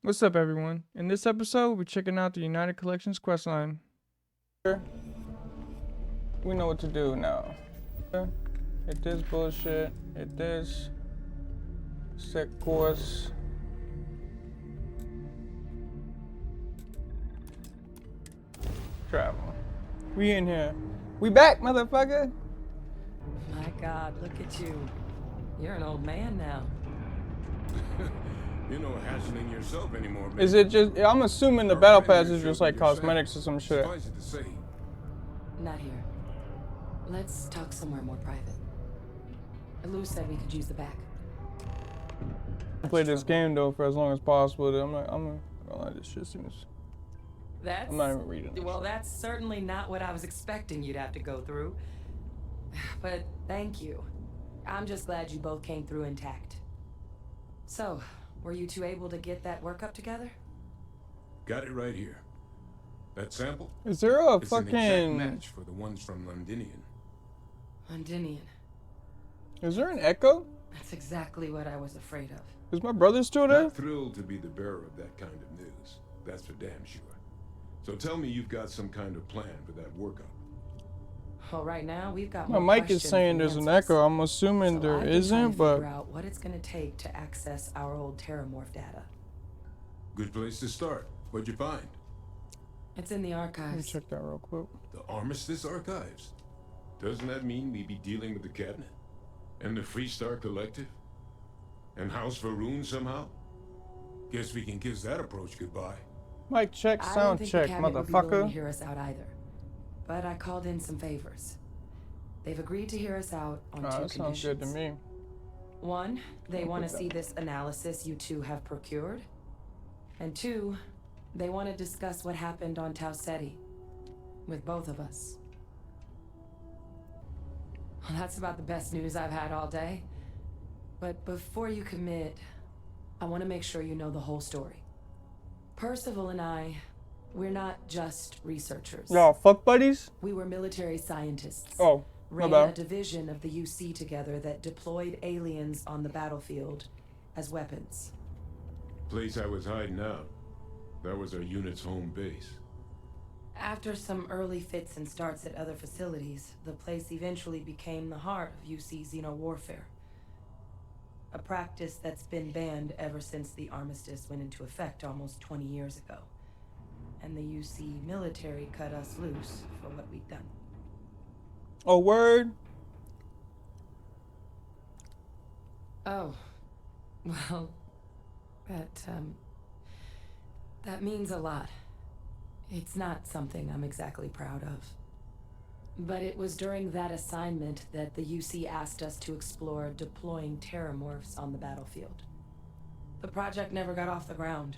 What's up, everyone? In this episode, we're checking out the United Collections questline. We know what to do now. Hit this bullshit, hit this, set course. Travel. We in here. We back, motherfucker! My God, look at you. You're an old man now. You're no hassling yourself anymore, baby. Is it just, I'm assuming the Our battle friend pass here is just showed like me your cosmetics or sample. some shit. Suffice it to say, Not here. Let's talk somewhere more private. Lou said we could use the back. Play this game though for as long as possible. I'm gonna let this shit seems. That's... I'm not even reading this. Well, that's certainly not what I was expecting you'd have to go through. But thank you. I'm just glad you both came through intact. So, were you two able to get that workup together? got it right here. That sample? Is there a It's an exact fucking? match for the ones from Londinian. Londinian. Is there an echo? That's exactly what I was afraid of. Is my brother still there? Not thrilled to be the bearer of that kind of news. That's for damn sure. So tell me you've got some kind of plan for that workup. Well, right now we've got My more mic is questions saying than there's an answers. echo. I'm assuming So there I've been trying isn't, to but figure out what it's going to take to access our old Terramorph data. Good place to start. What'd you find? It's in the let me archives. check that real quick. The Armistice Archives. Doesn't that mean we be dealing with the cabinet? And the Freestar Collective? And House Varun somehow? Guess we can kiss that approach goodbye. Mic check, I don't sound think check, the cabinet would be willing to motherfucker. hear us out either. But I called in some favors. They've agreed to hear us out on Oh, two that sounds good conditions. to me. One, they I'll want to put see that. this analysis you two have procured. And two, they want to discuss what happened on Tau Ceti with both of us. Well, that's about the best news I've had all day. But before you commit, I want to make sure you know the whole story. Percival and I, we're not just researchers. Y'all fuck buddies? We were military scientists. Oh, my Ran a bad. division of the UC together that deployed aliens on the battlefield as weapons. Place I was hiding out. That was our unit's home base. After some early fits and starts at other facilities, the place eventually became the heart of UC xeno-warfare. A practice that's been banned ever since the armistice went into effect almost 20 years ago. And the UC military cut us loose for what we'd done. Oh, word. Oh, well, that means a lot. It's not something I'm exactly proud of. But it was during that assignment that the UC asked us to explore deploying terramorphs on the battlefield. The project never got off the ground,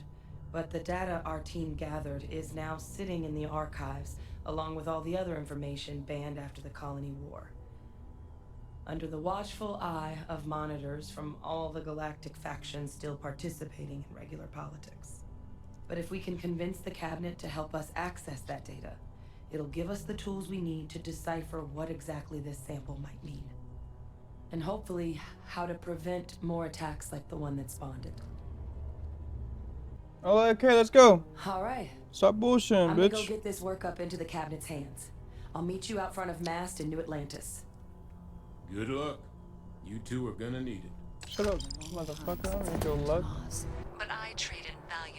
but the data our team gathered is now sitting in the archives, along with all the other information banned after the Colony War. Under the watchful eye of monitors from all the galactic factions still participating in regular politics. But if we can convince the cabinet to help us access that data, it'll give us the tools we need to decipher what exactly this sample might mean. And hopefully, how to prevent more attacks like the one that spawned it. Oh, okay, let's go. All right. Stop bullshitting, I'm gonna go bitch. get this work up into the cabinet's hands. I'll meet you out front of Mast in New Atlantis. Good luck. You two are gonna need it. Shut up, motherfucker. I don't need your luck. But I traded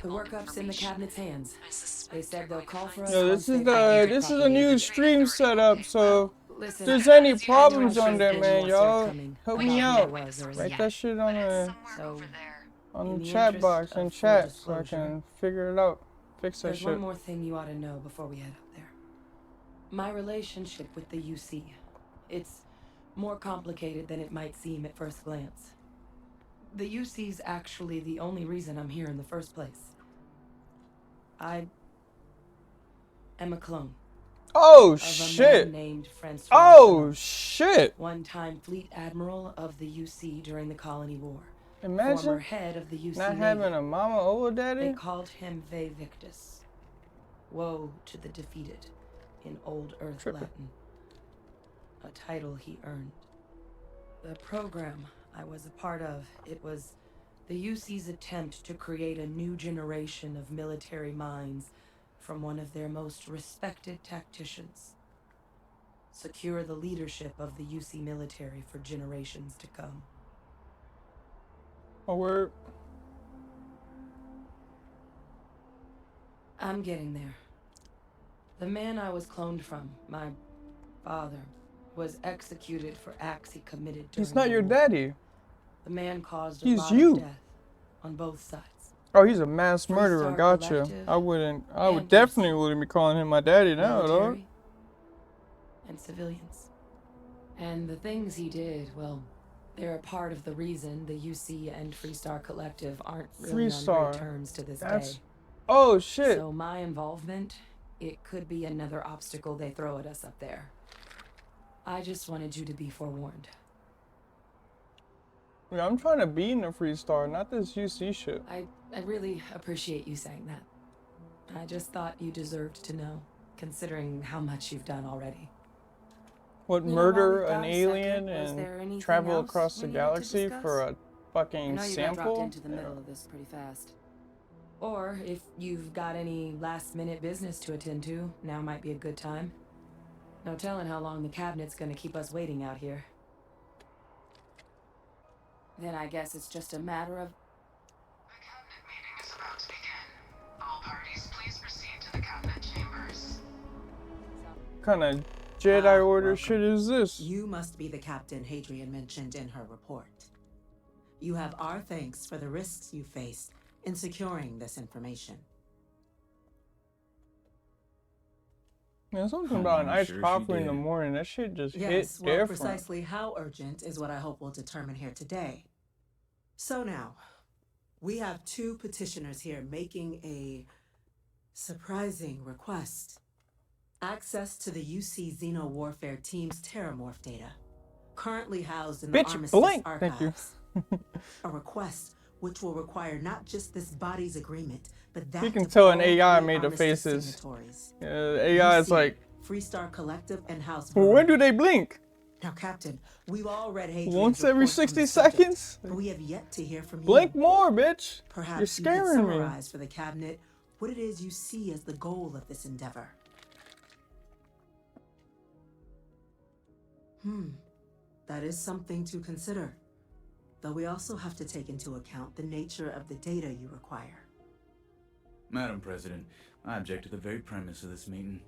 The valuable workup's in the information. cabinet's hands. I suspect They said you're they'll going to call find for us. Yo, once this is they've completed this is a properly. new stream setup, so if Listen, there's any I problems know on there, there's man, more y'all forthcoming. help Which me one out. it was, or Write yeah. that shit on but it's the somewhere So, over there. on in the the chat interest box in of full chat so I disclosure, can figure it out. Fix that There's shit. one more thing you ought to know before we head up there. My relationship with the UC. It's more complicated than it might seem at first glance. The UC's actually the only reason I'm here in the first place. I am a clone Oh of a man shit! named Francois Oh Chalon, shit! one-time fleet admiral of the UC during the Colony War. Former Imagine head of the UC not Navy. having a mama or a They daddy. called him Ve Victus. Woe to the defeated in Old Earth Trippin'. Latin. A title he earned. The program I was a part of, it was The UC's attempt to create a new generation of military minds from one of their most respected tacticians. Secure the leadership of the UC military for generations to come. Oh, word. I'm getting there. The man I was cloned from, my father, was executed for acts he committed during He's not the your war. daddy. The man caused a He's lot you. of death on both sides. Oh, he's a mass murderer. Freestar Gotcha. Collective I would and definitely UC. wouldn't be calling him my daddy now, dog. Military and civilians. And the things he did, well, they're a part of the reason the UC and Freestar Collective aren't really on Freestar. great terms to this That's. day. Oh shit. So my involvement, it could be another obstacle they throw at us up there. I just wanted you to be forewarned. Yeah, I'm trying to be in the Freestar, not this UC shit. I really appreciate you saying that. I just thought you deserved to know, considering how much you've done already. What, You know, murder while an we've got a alien second, was there and anything travel else across we the needed to galaxy discuss? for a I fucking know you got dropped sample? into the middle of this pretty fast. Or if you've got any last-minute business to attend to, now might be a good time. No telling how long the cabinet's gonna keep us waiting out here. Then I guess it's just a matter of... The cabinet meeting is about to begin. All parties, please proceed to the cabinet chambers. Kind of Jedi Order welcome. shit is this? You must be the captain Hadrian mentioned in her report. You have our thanks for the risks you faced in securing this information. Man, something about an I'm iced sure she coffee in the did. morning, that shit just Yes, hit well, different. precisely how urgent is what I hope we'll determine here today. So now, we have two petitioners here making a surprising request. Access to the UC Xeno Warfare Team's Terramorph data, currently housed in the Bitch, Armistice blink! archives. Thank you. A request which will require not just this body's agreement, but that You can of tell an all AI three made the Armistice faces. signatories. AI is UC, like, Freestar Collective and House. well, when do they blink? Now, Captain, we've all read Hadrian's Once every report on 60 the subject, seconds? but we have yet to hear from Blink you. more, bitch. Perhaps You're you could scaring me. summarize for the cabinet what it is you see as the goal of this endeavor. That is something to consider. Though we also have to take into account the nature of the data you require. Madam President, I object to the very premise of this meeting.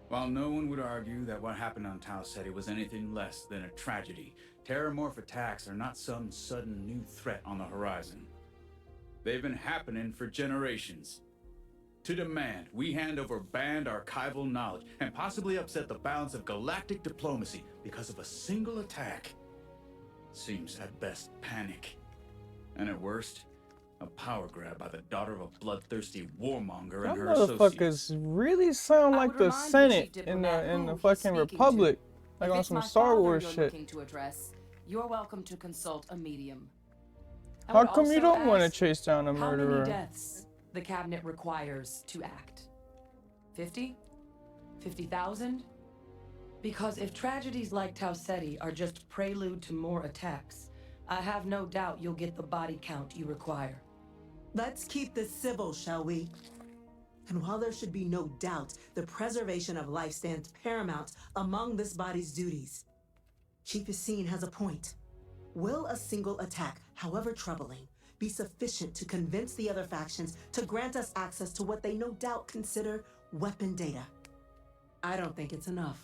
While no one would argue that what happened on Tau Ceti was anything less than a tragedy, terramorph attacks are not some sudden new threat on the horizon. They've been happening for generations. To demand we hand over banned archival knowledge and possibly upset the balance of galactic diplomacy because of a single attack seems at best panic, and at worst, a power grab by the daughter of a bloodthirsty warmonger That and her associates. motherfuckers really sound I like would the remind the Senate chief in the diplomat who fucking he's speaking Republic, to. like If on it's some my Star father Wars you're shit. looking to address, you're welcome to consult a medium. I How would come you also don't want to ask, chase down a how murderer? many deaths the cabinet requires to act? 50? 50,000? Because if tragedies like Tau Ceti are just prelude to more attacks, I have no doubt you'll get the body count you require. Let's keep this civil, shall we? And while there should be no doubt, the preservation of life stands paramount among this body's duties. Chief Yassine has a point. Will a single attack, however troubling, be sufficient to convince the other factions to grant us access to what they no doubt consider weapon data? I don't think it's enough.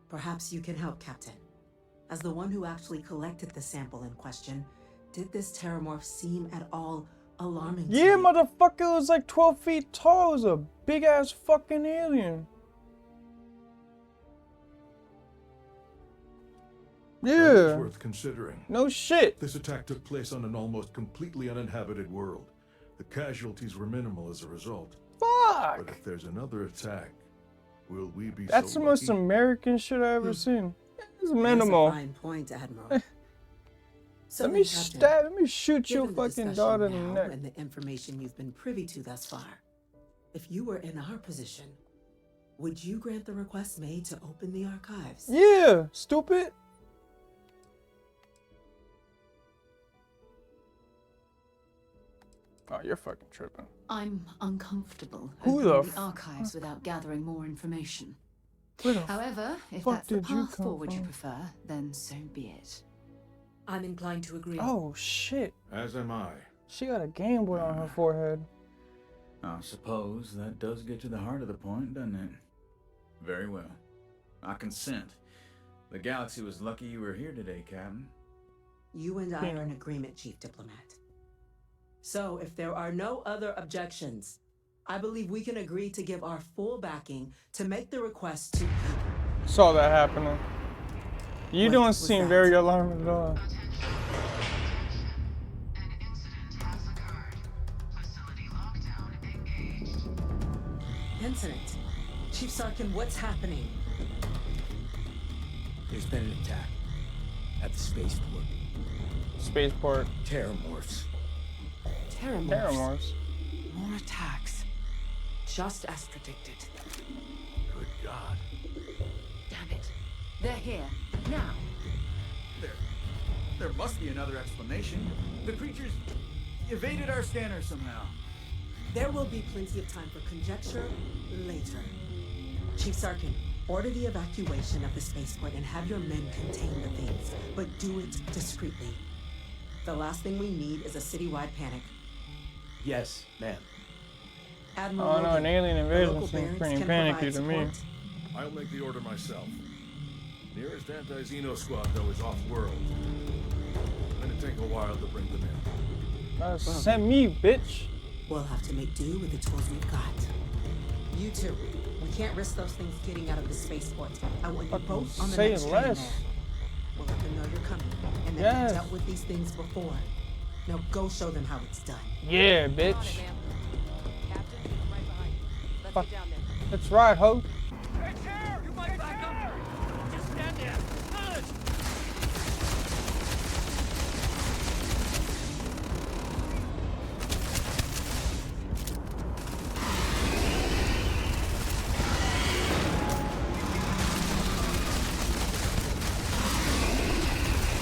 Perhaps you can help, Captain. As the one who actually collected the sample in question, did this terramorph seem at all alarming to Yeah, you? motherfucker, it was like 12 feet tall. It was a big ass fucking alien. That is Yeah. worth considering. No shit. This attack took place on an almost completely uninhabited world. The casualties were minimal as a result. But Fuck. if there's another attack, will we be That's so the most lucky? American shit I ever seen. It's That's a minimal. fine point, Admiral. So Let me then, Captain, stab. Let me shoot your given the fucking discussion daughter in the now neck. and the information you've been privy to thus far, if you were in our position, would you grant the request made to open the archives? Yeah, stupid. Oh, you're fucking tripping. I'm uncomfortable Who opening the the archives without gathering more information. Where the However, if fuck that's the did you path come forward you from? prefer, then so be it. I'm inclined to agree. Oh shit. As am I. She got a Game Boy on her forehead. I suppose that does get to the heart of the point, doesn't it? Very well. I consent. The galaxy was lucky you were here today, Captain. You and I are in agreement, Chief Diplomat. So, if there are no other objections, I believe we can agree to give our full backing to make the request to... Saw that happening. You What don't was seem that? very alarmed at all. Attention. An incident has occurred. Facility lockdown engaged. Incident. Chief Sarkin, what's happening? There's been an attack at the spaceport. Spaceport. Terramorphs. Terramorphs. More attacks. Just as predicted. Good God. Damn it. They're here. Now. There must be another explanation. The creatures evaded our scanner somehow. There will be plenty of time for conjecture later. Chief Sarkin, order the evacuation of the spaceport and have your men contain the things, but do it discreetly. The last thing we need is a citywide panic. Yes, ma'am. Admiral Oh no, an Logan, alien the invasion local seems barracks pretty can panicky provide to me. support. I'll make the order myself. Nearest anti-Xeno squad, though, is off-world. Gonna take a while to bring them in. Send me, bitch. We'll have to make do with the tools we've got. You two, we can't risk those things getting out of the spaceport. I want you Fucking both on the say next train less. there. We'll let them know you're coming, and that Yes. we've dealt with these things before. Now go show them how it's done. Yeah, bitch. Fuck. Let's ride, ho.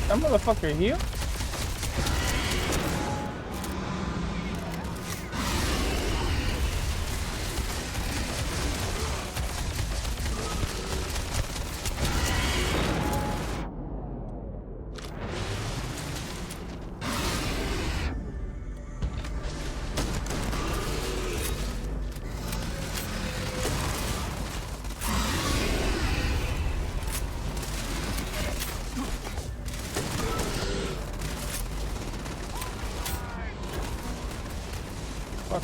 That motherfucker here? Fuck.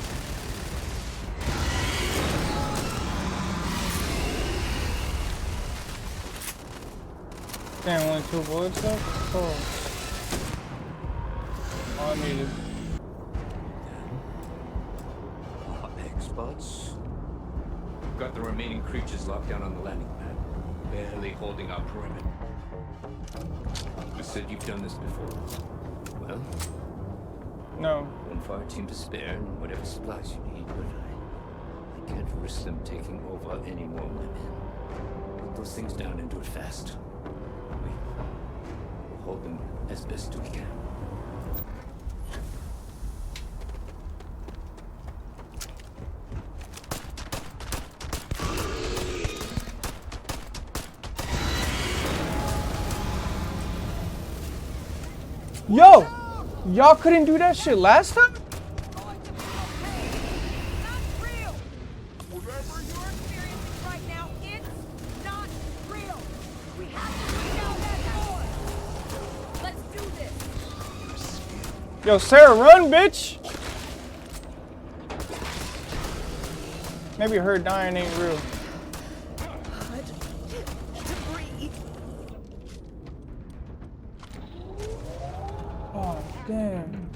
Damn, only 2 bullets left? Oh. All I needed. Experts. We've got the remaining creatures locked down on the landing pad, barely holding our perimeter. You said you've done this before. Well, No. one for our team to spare and whatever supplies you need, but I can't risk them taking over any more women. Put those things down and do it fast. We'll hold them as best we can. Yo! Y'all couldn't do that shit last time? Whatever you're experiencing right now, it's not real. We have to bring down that door. Let's do this. Yo, Sarah, run, bitch! Maybe her dying ain't real. Oh, damn.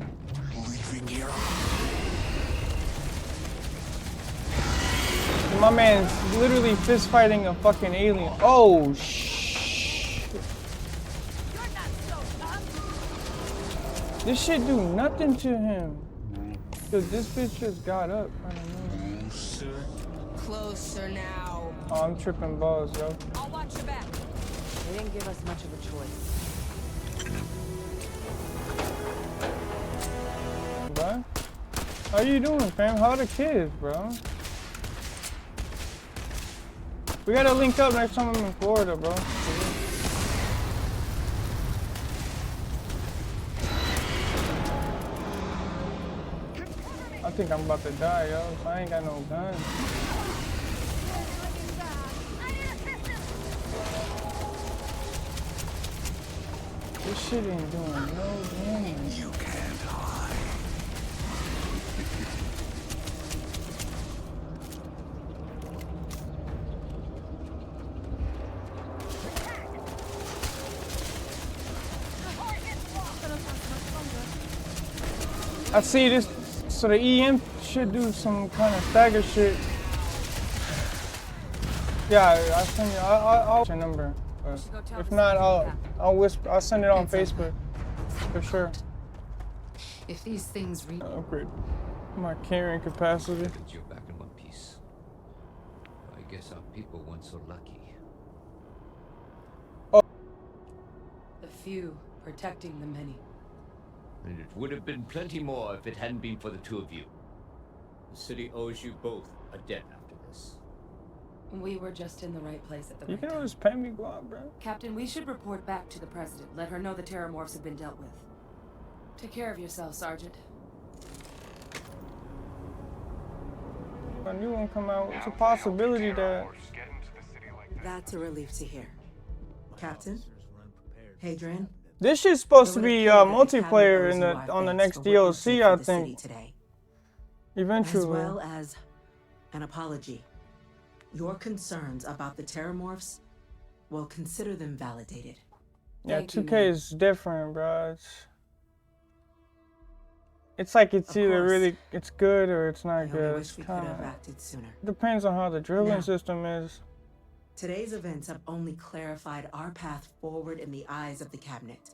My man's literally fist fighting a fucking alien. Oh, shit. You're not so tough. This shit do nothing to him. Yo, this bitch just got up. I don't know. Closer now. Oh, I'm tripping balls, yo. I'll watch your back. They didn't give us much of a choice. Done? How you doing, fam? How are the kids, bro? We gotta link up next time I'm in Florida, bro. I think I'm about to die, yo. So I ain't got no gun. This shit ain't doing no damage. You can't hide. I see this, so the EM should do some kind of stagger shit. Yeah, I'll send you. I'll your number. If not, I'll send it on Facebook for sure. If these things Upgrade my carrying capacity. You're back in one piece. I guess our people weren't so lucky. The few protecting the many. And it would have been plenty more if it hadn't been for the two of you. The city owes you both a debt after this. We were just in the right place at the You right can time. always pay me, go out, bro. Captain, we should report back to the President. Let her know the terramorphs have been dealt with. Take care of yourself, Sergeant. A new one come out. It's a possibility that. That's a relief to hear. Captain? Hadrian? This shit's supposed to be multiplayer in on the next DLC, I think. Eventually. As well as an apology. Your concerns about the terramorphs, well, consider them validated. Yeah, 2K is different, bro. It's like it's either really it's good or it's not good. Wish we could have acted sooner. Depends on how the drilling system is. Today's events have only clarified our path forward in the eyes of the cabinet.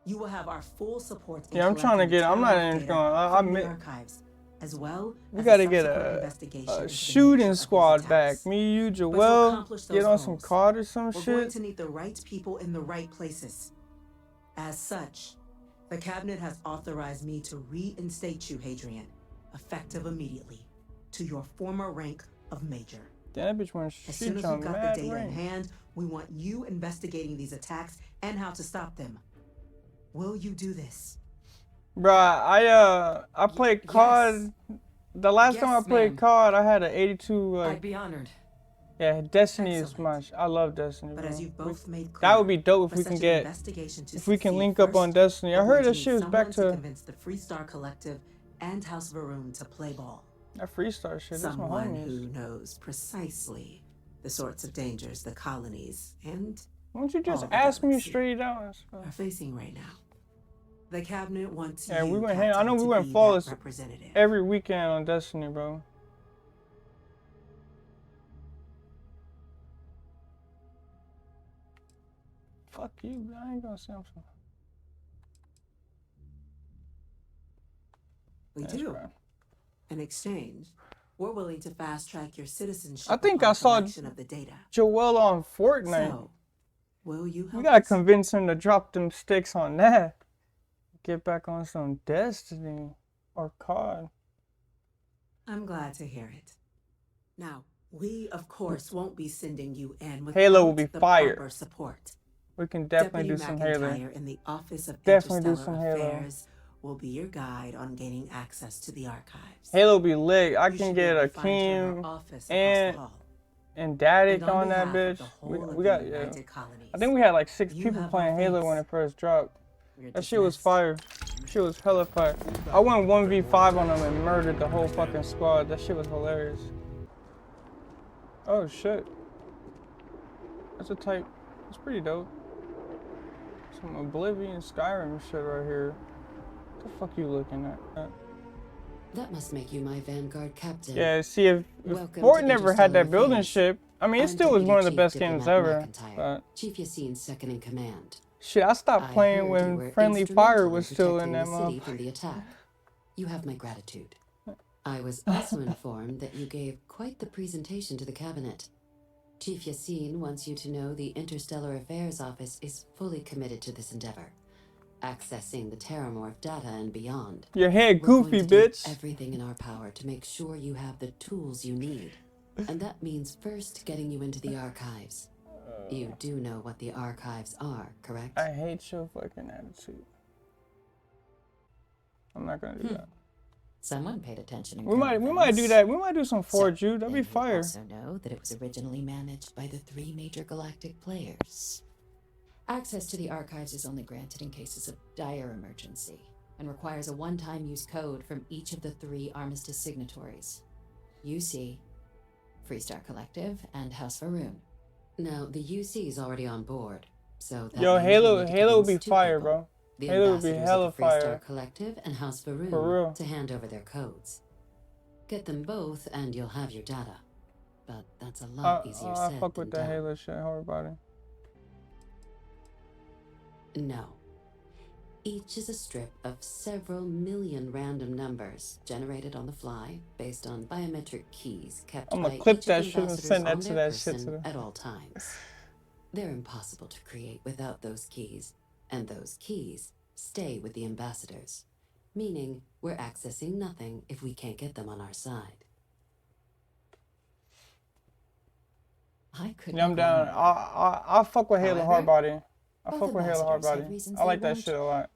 You will have our full support. Yeah, I'm trying to get. I'm not even going. I admit. Archives, as well. We gotta get a shooting squad back. Me, you, Joel. Get on some COD or some shit. We're going to need the right people in the right places. As such, the cabinet has authorized me to reinstate you, Hadrian, effective immediately, to your former rank of major. That bitch went as soon as we've got the data in hand, we want you investigating these attacks and how to stop them. Will you do this? Bruh, I played COD. The last time I played COD, I had an 82. Like, I'd be honored. Yeah, Destiny is much. I love Destiny. But as you both made clear, that would be dope if we can get. If we can link up on Destiny. I heard that shit was back to. Convince the Freestar Collective and House Varun to play ball. That Freestar shit. That's my Someone homies. who knows precisely the sorts of dangers the colonies and. Why don't you just ask me straight out? Are facing right now. The cabinet wants yeah, you, we went. Captain, I know we went flawless every weekend on Destiny, bro. Fuck you, bro. I ain't gonna say I'm so. We do. Right. In exchange, we're willing to fast track your citizenship. I think I saw of the data. Joel on Fortnite. So, will you help we gotta us? convince him to drop them sticks on that. Get back on some Destiny or COD. I'm glad to hear it. Now, we of course won't be sending you in with Halo will be the fire. proper support. We can definitely Deputy do some McIntyre Halo. in the Office of Definitely do Interstellar some Halo. Affairs will be your guide on gaining access to the archives. Halo be lit. I can get Akeem and Dadik on that bitch. We got yeah. I think we had like 6 people playing Halo when it first dropped. That shit was fire. Shit was hella fire. I went 1v5 on them and murdered the whole fucking squad. That shit was hilarious. Oh shit. That's a type. It's pretty dope. Some Oblivion Skyrim shit right here. What the fuck you looking at? That must make you my Vanguard captain. Yeah, see if Fort never had that building ship. I mean, it still was one of the best games ever. But Chief Yassine's second in command. Shit, I stopped playing when Friendly Fire was still in that city from the attack. You have my gratitude. I was also informed that you gave quite the presentation to the cabinet. Chief Yassine wants you to know the Interstellar Affairs Office is fully committed to this endeavor. accessing the Terramorph data and beyond. Your head We're going goofy, to do bitch. everything in our power to make sure you have the tools you need. And that means first getting you into the archives. You do know what the archives are, correct? I hate your fucking attitude. I'm not gonna do that. Someone paid attention. We might do that. We might do some Forge you. That'd be You fire. also know that it was originally managed by the 3 major galactic players. Access to the archives is only granted in cases of dire emergency and requires a one-time use code from each of the 3 Armistice signatories. UC, Freestar Collective, and House Varun. Now, the UC is already on board, so that Yo, means we Halo need to would be convince 2 fire, people. bro. The Halo would be ambassadors hella of the Freestar fire. Collective and House For real. Varun to hand over their codes. Get them both and you'll have your data. But that's a lot easier I said fuck than with that done. Halo shit. Horror body. No. Each is a strip of several million random numbers generated on the fly based on biometric keys kept I'ma by clip each that of the shit and ambassadors send that on to their that shit person to them. at all times. They're impossible to create without those keys, and those keys stay with the ambassadors, meaning we're accessing nothing if we can't get them on our side. I couldn't Yeah, I'm agree down. more. I fuck with Halo However, hard body. I both fuck with Halo hard ambassadors have body. reasons I like they that won't shit a lot.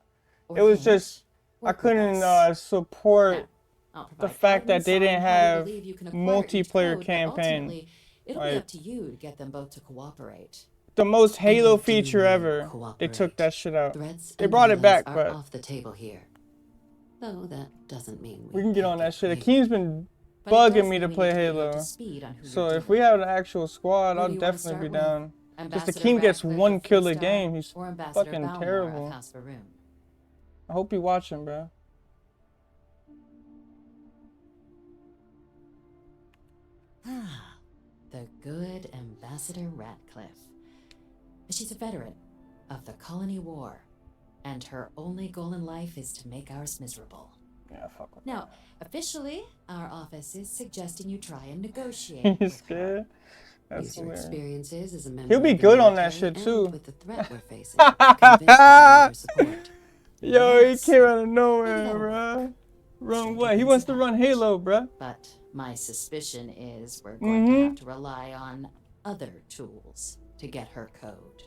or It was can't just I work with couldn't us. support I'll the provide fact that guidance they didn't on how we have believe you can acquire each multiplayer code, but campaign. ultimately, it'll be Like up to you to get them both to cooperate. the most And Halo I do feature mean ever. They took that shit out. Threats They and brought it violence back, are but off the table here. Though that doesn't mean we can get on that shit. creative. Akeem's been But it bugging does me to mean we play need to get you up to Halo. speed on who So you're if we dealing have an actual squad, Who I'll do you wanna definitely be start with? down. Just Ambassador Akeem gets Radcliffe one of kill a Freestar game. He's or Ambassador fucking Balmor terrible. of House Varun? I hope you watching, bro. The good Ambassador Radcliffe. She's a veteran of the Colony War, and her only goal in life is to make ours miserable. Yeah, fuck with Now, officially, our office is suggesting you try and negotiate that. You with her. scared? That's Use your hilarious. experiences as a member He'll be of the good on that military shit and too. with the threat we're facing, to convince her of your support. Yo, he Yes. came out of Maybe nowhere, that'll bro. Run Stranger what? He things wants have to run happened. Halo, bro. But my suspicion is we're going to have to rely on other tools to get her code.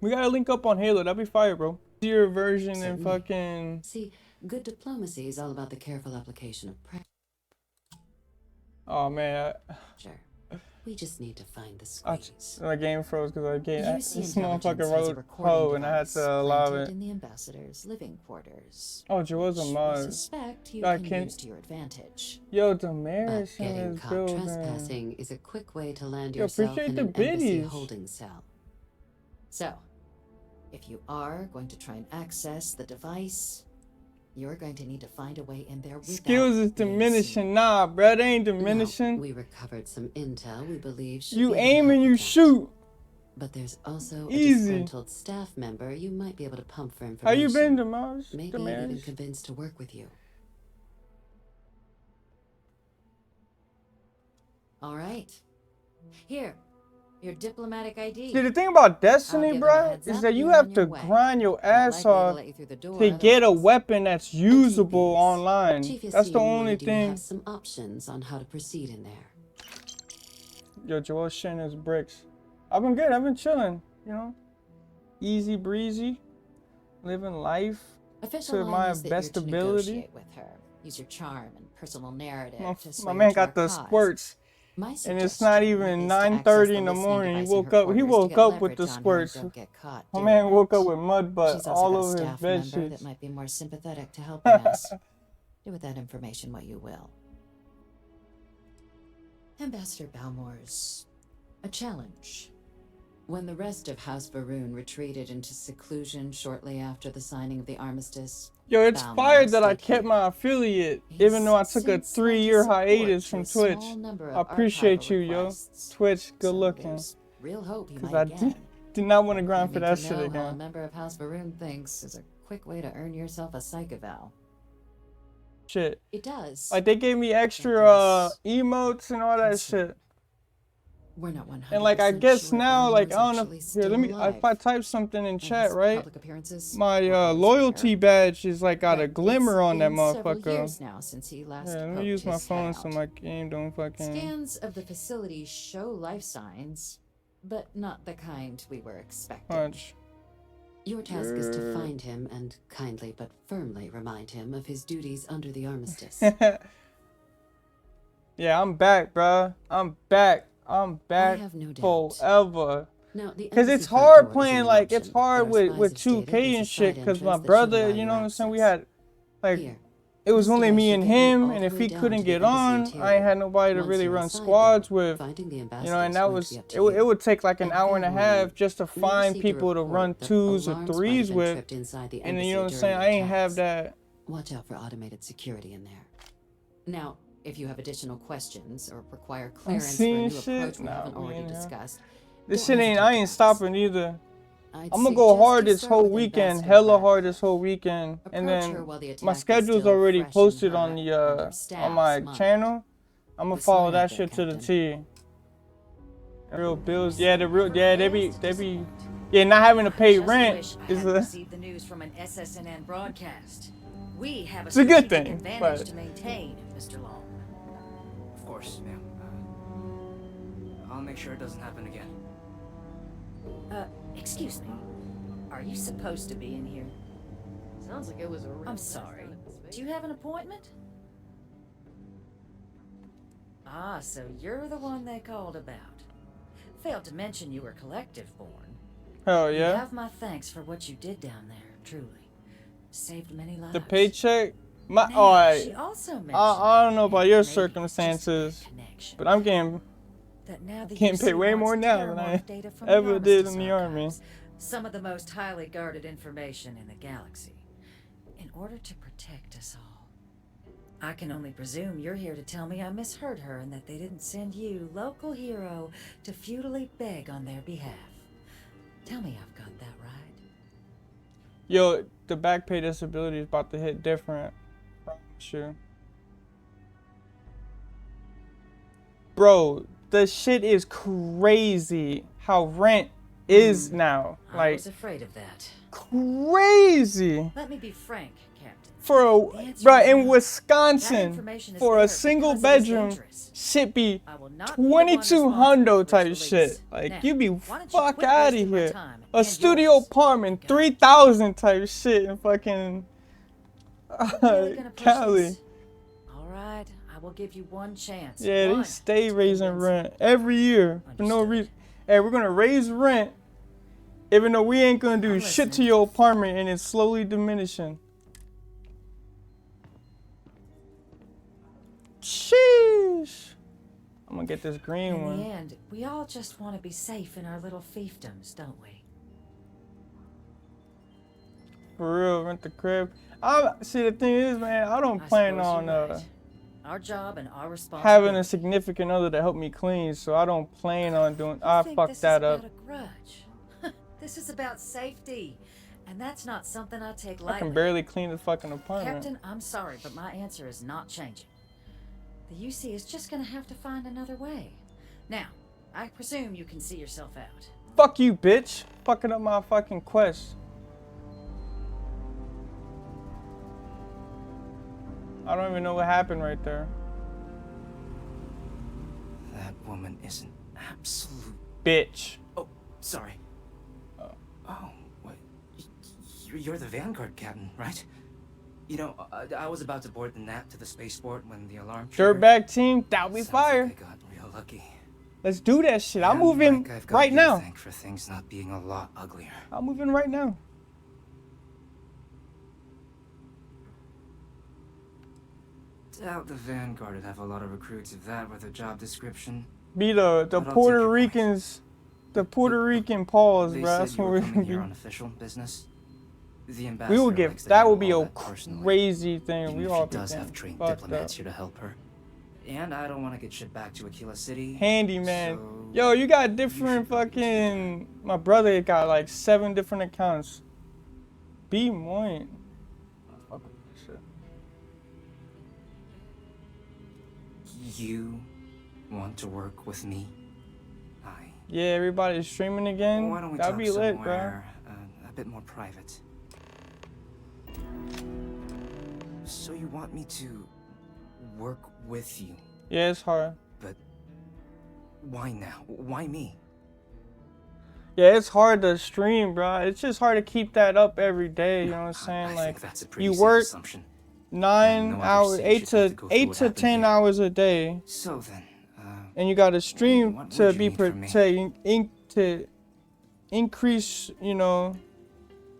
We gotta link up on Halo. That'd be fire, bro. Your version and Certainly. fucking. See, good diplomacy is all about the careful application of pressure. Oh man, We just need to find the I squeeze. my game froze because I gave UC this Intelligence motherfucker has a wrote recording code and I had device to allow planted it. in the ambassador's living quarters. Oh, Joel's a which mod. I suspect you I can can't- use to your advantage. Yo, But Damaris in getting his caught building. trespassing is a quick way to land Yo, yourself appreciate in the an embassy biddies. holding cell. So, if you are going to try and access the device, you're going to need to find a way in there without Skills is being diminishing. seen. Nah, bro, they ain't Now, diminishing. we recovered some intel we believe should You be able to aim help and you with that. shoot. But there's also a Easy. disgruntled staff member you might be able to pump for information. How you been, Damaris? Maybe even Damaris? convinced to work with you. All right. Here, your diplomatic ID. See, the thing about I'll Destiny, give them a bruh, heads is up, that you you're have on to your way. grind your Not ass likely to off let you through the door to get a otherwise. weapon that's usable Chief online. That's the Yassine only wanted you to thing. have some options on how to proceed in there. Yo, Joel shitting his bricks. I've been good. I've been chilling. You know, easy breezy, living life Official to line my is that best you're to ability. negotiate with her. Use your charm and personal narrative to My sway man her to got our the cause. squirts, My and it's not suggestion even is to access 9:30 in the listening morning. He device in woke her up. He quarters to woke get up with leverage the on her and squirts. don't get caught My doing man woke it. up with mud butt She's also all got a over his staff bed member that sheets. might be more sympathetic to helping us. Do with that information what you will. Ambassador Balmor's a challenge. When the rest of House Varun retreated into seclusion shortly after the signing of the armistice, Yo, it's Balmor fired that I stayed kept here. my affiliate, He's even though I took a since lent his 3-year support hiatus to from a Twitch. small number I of appreciate archival you, yo. requests. Twitch, good So looking. there's real hope you Cause might I again. did not want to grind for Need that to shit know how a again. member of House Varun thinks is a quick way to earn yourself a psych eval. Shit. It does. Like they gave me extra Yes. emotes and all that Consider. shit. We're not 100% And like I guess sure now, like I don't know. Arnold's Here, actually let me. still alive. If I type something in And chat, his right? public appearances My were always loyalty rare. badge is like got a But glimmer it's on that been several motherfucker. years now since he last Yeah, let me poked use my his phone head so out. my game don't fucking. Scans of the facility show life signs, but not the kind we were expecting. Punch. Your task is to find him and kindly but firmly remind him of his duties under the armistice. Yeah, I'm back, bruh. I'm back. I'm back have no doubt. forever. Now, the Cause embassy it's front hard door playing isn't an like it's option, hard but our with spies have 2K stated and there's a shit. side Cause my entrance that should brother, allow you you know what I'm saying, we access. had like Here. it was This only device me should and get you him, all and the if way he down couldn't to the get embassy on, I interior. ain't had nobody to Once really you're run inside, squads though, with. finding the You know, ambassador and is that going to was be up to it you. would take like an And hour and a fair half warning, just to we find received a people to run report that 2s or alarms might have 3s been with. tripped inside the And then, you know what I'm embassy saying, I during ain't have attacks. that. Watch out for automated security in there. Now, if you have additional questions or require I'm clearance for a seeing new shit. approach we Nah, haven't we already in here. discussed, This don't shit ain't. hesitate I to ain't ask. stopping either. I'd I'm gonna go suggest hard you this start whole with weekend, Ambassador hella Rapp. hard this whole weekend, and Approach her then while the my attack is schedule's still already fresh in posted her on and the her on staff's my mind. channel. I'm gonna Be follow smart that out there, shit to the Captain. T. Real bills, yeah, the Never real, yeah, they fails to be, disappoint. yeah, not having to pay Just rent wish I is hadn't a, received the news from an SSNN broadcast. We have a it's a good strategic thing, advantage but to maintain, Mr. Long. Of course, ma'am. I'll make sure it doesn't happen again. Excuse me. Are you supposed to be in here? Sounds like it was a real. I'm sorry. Do you have an appointment? Ah, so you're the one they called about. Failed to mention you were collective-born. hell You yeah. have my thanks for what you did down there, truly. Saved many lives. The paycheck, my, Now, she oh, also mentioned, I don't know about your maybe it's just a circumstances, connection, but I'm getting that now the getting paid UC way wants more now than I terramorph data from ever the did Armistice in the army. archives, some of the most highly guarded information in the galaxy, in order to protect us all. I can only presume you're here to tell me I misheard her and that they didn't send you, local hero, to futilely beg on their behalf. Tell me I've got that right. Yo, the back pay disability is about to hit different. Sure. Bro, the shit is crazy how rent is now. I Like, was afraid of that. crazy. Let me be frank, Captain. For The a, answer bro, is in no. That Wisconsin, information is for there a single because it is bedroom, dangerous. shit be I will not be the one 22 responsible hundo for type its shit. release. Like, Now, you be why don't you fuck quit out of wasting my here. time A and studio yours? apartment, God. 3,000 type shit in fucking Really gonna push Cali. this? All right, I will give you one chance. Yeah, One they stay to raising convince me. rent every year for no Understood. reason. Hey, we're gonna raise rent, even though we ain't gonna do I'm shit to listening. your apartment, and it's slowly diminishing. Sheesh. I'm gonna get this green In one. the end, we all just want to be safe in our little fiefdoms, don't we? For real, rent the crib. See, the thing is, man, I don't I plan suppose on you're right. Our job and our responsibility. having a significant other to help me clean, so I don't plan on doing. I think fucked this that is up. about a grudge. This is about safety, and that's not something I take I lightly. can barely clean the fucking apartment. Captain, I'm sorry, but my answer is not changing. The UC is just gonna have to find another way. Now, I presume you can see yourself out. Fuck you, bitch. Fucking up my fucking quest. I don't even know what happened right there. That woman is an absolute... Bitch. Oh, sorry. Oh, what? You're the Vanguard captain, right? You know, I was about to board the nap to the spaceport when the alarm triggered. Dirtbag team, that'll be Sounds fire. like I got real lucky. Let's do that shit. I'll And, move in Mike, I've got right you to now. thank for things not being a lot uglier. I'll move in right now. Doubt the Vanguard would have a lot of recruits if that were the job description. Be the But I'll take Puerto your point. Ricans, the Puerto Rican pause, They bro. said That's you what were we're coming gonna here be. on official business. The We ambassador will give. likes to That will handle be all a that personally, crazy thing. even We if all she be does getting have trained fucked diplomats up. here to help her. And I don't want to get shit back to Aquila City. Handyman. so Yo, you got you different should probably just do fucking. My brother got like 7 different accounts. Be moin. Fuck with this shit. that. You want to work with me? Yeah, everybody's streaming again. Why don't we That'd talk be lit, bro. somewhere a bit more private? So you want me to work with you? Yeah, it's hard. But why now? Why me? Yeah, it's hard to stream, bro. It's just hard to keep that up every day. You know what I'm saying? I Like, think that's a pretty you safe work assumption. 9 No other hours, sage 8 should have to go through 8 what to happened 10 here. hours a day, So then, and you gotta stream what to would you be need from me? to increase, you know,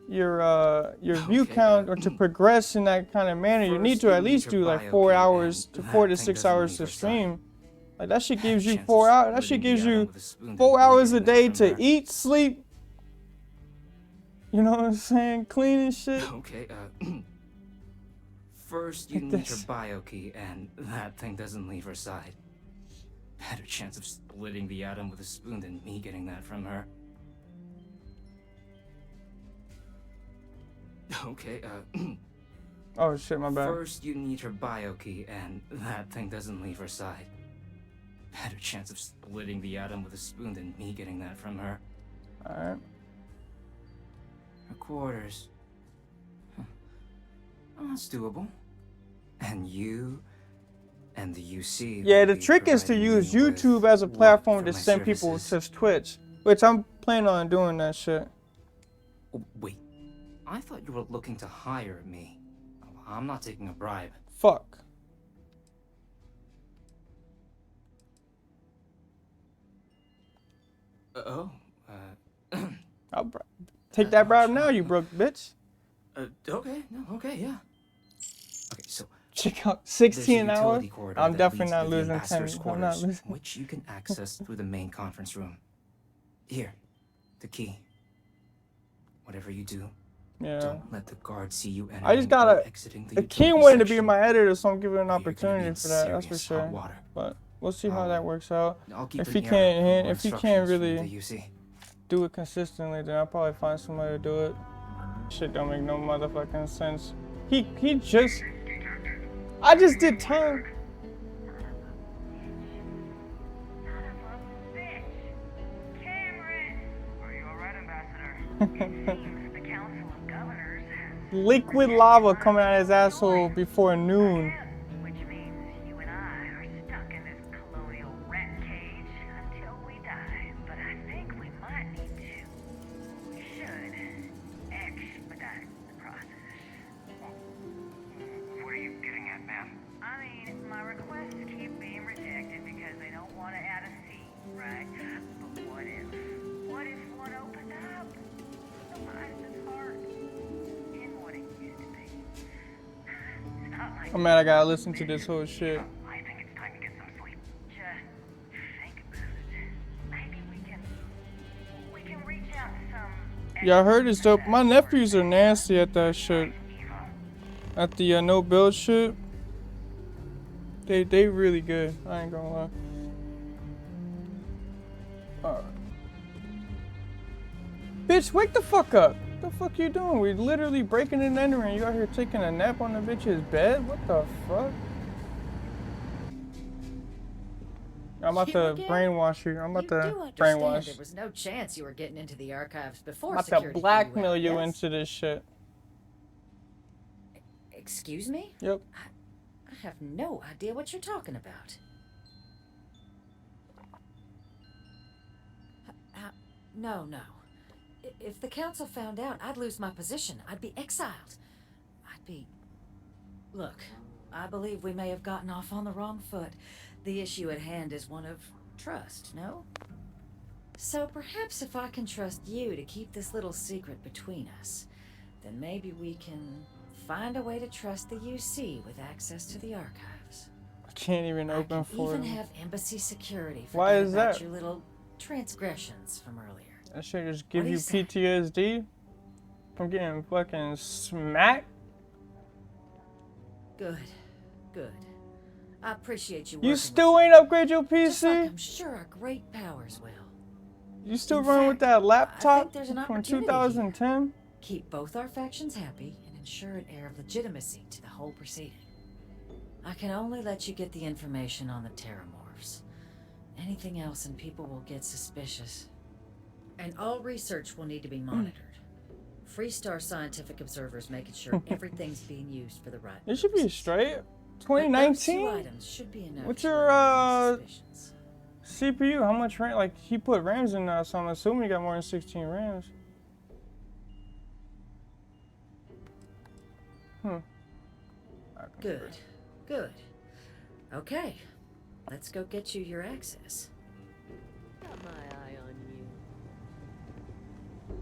your view count or to progress in that kind of manner. You need First, to you at need least your do like bio 4 key, hours and to that 4 to thing 6 doesn't hours leave to your side. stream. Like that shit gives you Chance of 4 hours. That shit splitting gives the atom you with a spoon 4 and hours a getting day that from to her. eat, sleep. You know what I'm saying? Clean and shit. Okay, first you Like need your this. bio key, and that thing doesn't leave her side. Better chance of splitting the atom with a spoon than me getting that from her. Okay, Oh shit, my bad. first you need her bio key, and that thing doesn't leave her side. Better chance of splitting the atom with a spoon than me getting that from her. Alright. Her quarters. Huh. Oh, that's doable. And you and the UC. Yeah, will the be trick is to providing use me with YouTube as a what platform for to my send people services? to Twitch, which I'm planning on doing that shit. Oh, wait, I thought you were looking to hire me. I'm not taking a bribe. Fuck. I'll take that bribe now, you broke bitch. Okay, no, okay, yeah. Okay, so Check out there's a 16 an hour. utility corridor I'm that definitely leads not to the losing 10. ambassador's I'm not quarters, losing. which you can access through the main conference room. Here, the key. Whatever you do, Yeah. don't let the guards see you entering I just or gotta. exiting The the king utility wanted to be section. my editor, so I'm giving an Or you're gonna be opportunity in for that. That's for serious hot sure. water. But we'll see how that works out. I'll keep If an he ear out can't, for more if he can't instructions from really the UC. do it consistently, then I'll probably find somebody to do it. Shit don't make no motherfucking sense. He just. I just did time. Liquid lava coming out of his asshole before noon. Which means you and I are stuck in this colonial rat cage until we die. But I think we might need to. We should expedite the process. What are you getting at, ma'am? I mean, my requests keep being rejected because they don't want to add a C, right? But what if one opened up? The mind is hard. In what it used to be. It's not like I'm mad I gotta listen to this whole shit. I think it's time to get some sleep. Just think about it. Maybe we can reach out to some. Yeah, I heard it's dope. My nephews are nasty at that shit. At the no build shit. They really good. I ain't gonna lie. Alright. Bitch, wake the fuck up. What the fuck you doing? We literally breaking and entering. You out here taking a nap on the bitch's bed? What the fuck? I'm about to brainwash you. I'm about to brainwash. There was no chance you were getting into the archives before I'm about security to threw you blackmail out, you yes? into this shit. Excuse me? Yep. I have no idea what you're talking about. No. If the council found out, I'd lose my position. I'd be exiled. Look, I believe we may have gotten off on the wrong foot. The issue at hand is one of trust, no? So perhaps if I can trust you to keep this little secret between us, then maybe we can find a way to trust the UC with access to the archives. I can't even open for Even it. have embassy security. Why Forget is about that? your little transgressions from earlier. That shit just What give do you you say? PTSD from getting fucking smacked. Good. I appreciate you. You working still with ain't upgrade your me. Just like PC? I'm sure our great powers will. You still In run with fact, that I laptop think there's an from opportunity 2010? Keep both our factions happy and ensure an air of legitimacy to the whole proceeding. I can only let you get the information on the Terramorphs. Anything else and people will get suspicious. And all research will need to be monitored. Freestar scientific observers making sure everything's being used for the right It should be purposes. straight. But those 2019? two items should be enough What's to your eliminate suspicions. CPU? How much RAM? Like, he put RAMs in there, so I'm assuming you got more than 16 RAMs. Good. Good. Okay. Let's go get you your access. Got my eye on you.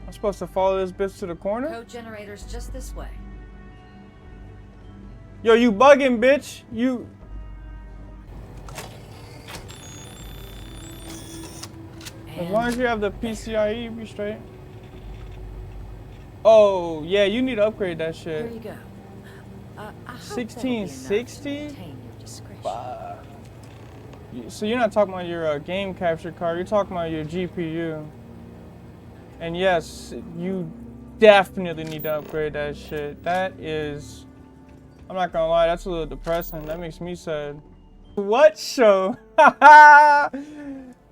I'm supposed to follow this bitch to the corner? Code generators just this way. Yo, you bugging, bitch. You... As long as you have the PCIe, you be straight. Oh, yeah, you need to upgrade that shit. Here you go. I hope that'll be enough to 1660? maintain your discretion. So you're not talking about your game capture card, you're talking about your GPU. And yes, you definitely need to upgrade that shit. That is, I'm not gonna lie, that's a little depressing. That makes me sad. What show?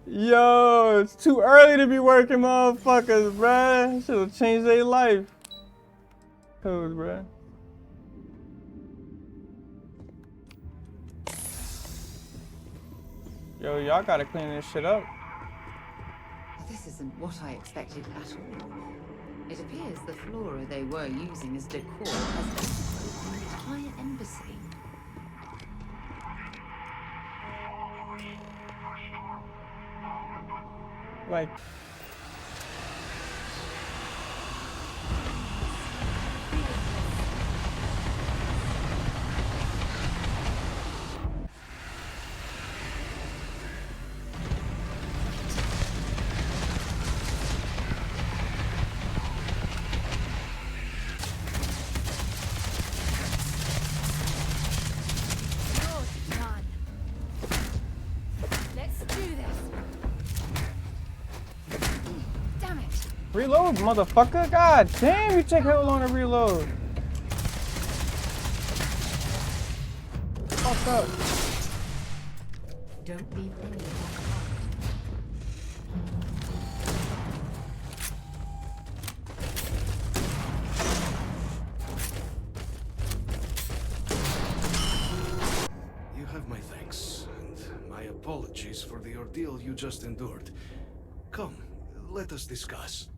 Yo, it's too early to be working, motherfuckers, bruh. Shit'll change their life. Codes, bruh. Yo, y'all gotta clean this shit up. This isn't what I expected at all. It appears the flora they were using as decor has been the entire embassy. Like... Reload, motherfucker. God damn, you take hell long to reload. Fuck up. Don't leave any You have my thanks, and my apologies for the ordeal you just endured. Come, let us discuss.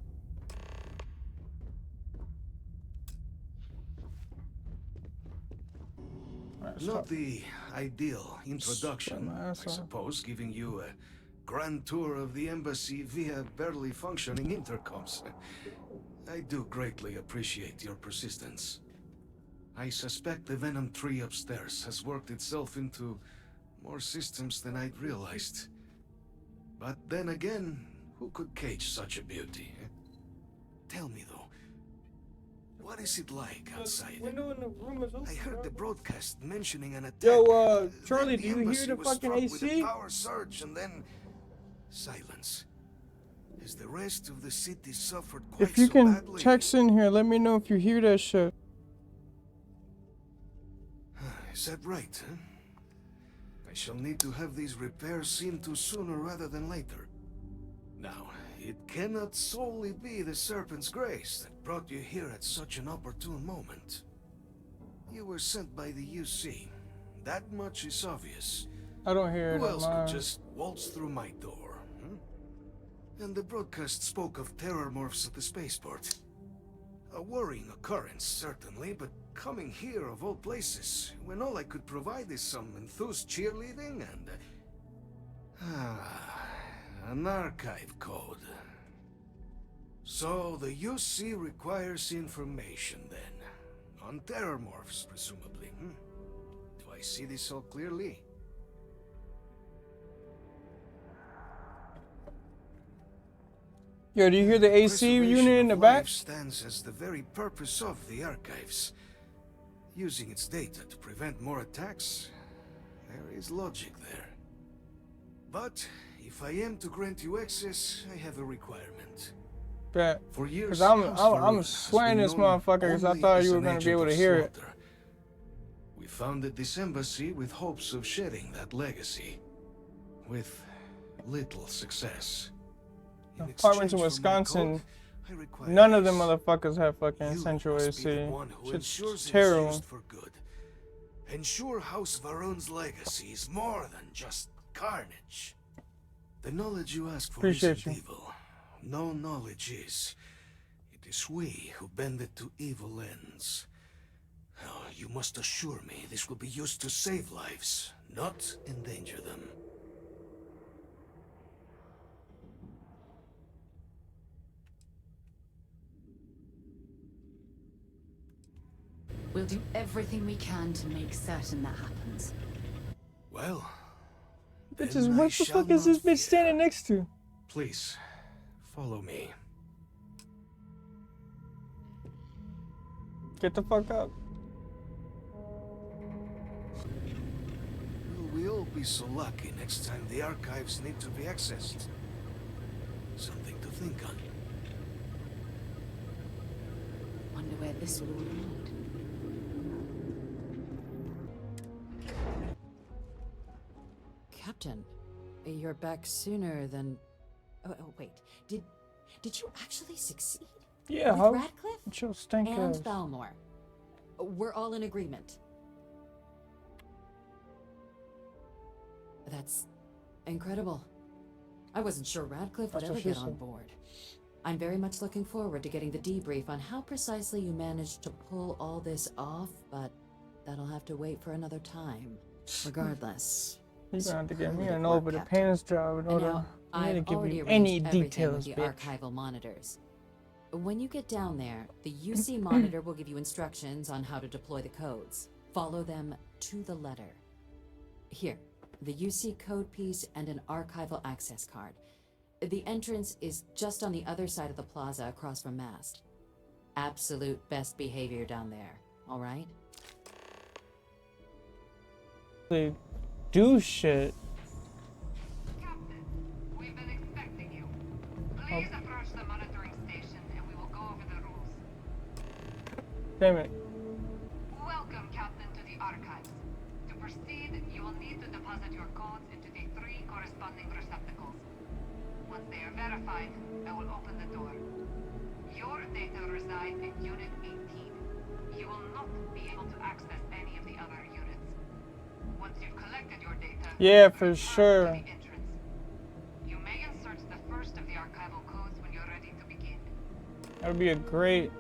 Not the ideal introduction, I suppose, giving you a grand tour of the embassy via barely functioning intercoms. I do greatly appreciate your persistence. I suspect the Venom tree upstairs has worked itself into more systems than I'd realized. But then again, who could cage such a beauty? Tell me though, what is it like outside? I heard the broadcast mentioning an attack. Yo, Charlie, do you hear the fucking with a AC? power surge and then silence. As the rest of the city suffered quite If you so can badly. text in here, let me know if you hear that shit. Is that right, huh? I shall need to have these repairs seen to sooner rather than later. Now, it cannot solely be the Serpent's grace that brought you here at such an opportune moment. You were sent by the UC. That much is obvious. I don't hear it. Who else could just waltz through my door? And the broadcast spoke of terror morphs at the spaceport. A worrying occurrence, certainly, but coming here of all places, when all I could provide is some enthused cheerleading and... an archive code. So the UC requires information, then. On terror morphs, presumably. Do I see this all clearly? Yo, do you hear the AC unit in the back? Life stands as the very purpose of the archives. Using its data to prevent more attacks, there is logic there. But if I am to grant you access, I have a requirement. Bet. For years, Cause I'm swearing this motherfucker because I thought you were gonna be able to hear it. We founded this embassy with hopes of shedding that legacy. With little success. Apartments in Wisconsin, none of them motherfuckers have fucking central AC. Shit's terrible. For good. Ensure House Varun's legacy is more than just carnage. The knowledge you ask for isn't evil. No knowledge is. It is we who bend it to evil ends. Oh, you must assure me this will be used to save lives, not endanger them. We'll do everything we can to make certain that happens. Well, bitches, what the fuck is this bitch standing next to? Please, follow me. Get the fuck up. Will we all be so lucky next time the archives need to be accessed? Something to think on. Wonder where this will all lead. Captain, you're back sooner than... Oh, wait. Did you actually succeed? Yeah, with how? Radcliffe Chill, stink and ass. Thalmor. We're all in agreement. That's incredible. I wasn't sure Radcliffe would ever get on board. I'm very much looking forward to getting the debrief on how precisely you managed to pull all this off, but that'll have to wait for another time. Regardless. You're gonna have to get me an over the pants job in order to I've give already you arranged any everything details, with the bitch. archival monitors. When you get down there, the UC monitor will give you instructions on how to deploy the codes. Follow them to the letter. Here, the UC code piece and an archival access card. The entrance is just on the other side of the plaza across from Mast. Absolute best behavior down there, all right? They do shit. Captain, we've been expecting you. Please approach the monitoring station and we will go over the rules. Damn it. Welcome, Captain, to the archives. To proceed, you will need to deposit your codes into the 3 corresponding receptacles. Once they are verified, I will open the door. Your data reside in Unit 18. You will not be able to access any of the other units. Once you've collected your data, Yeah, for sure. you may insert the first of the archival codes when you're ready to begin. That would be a great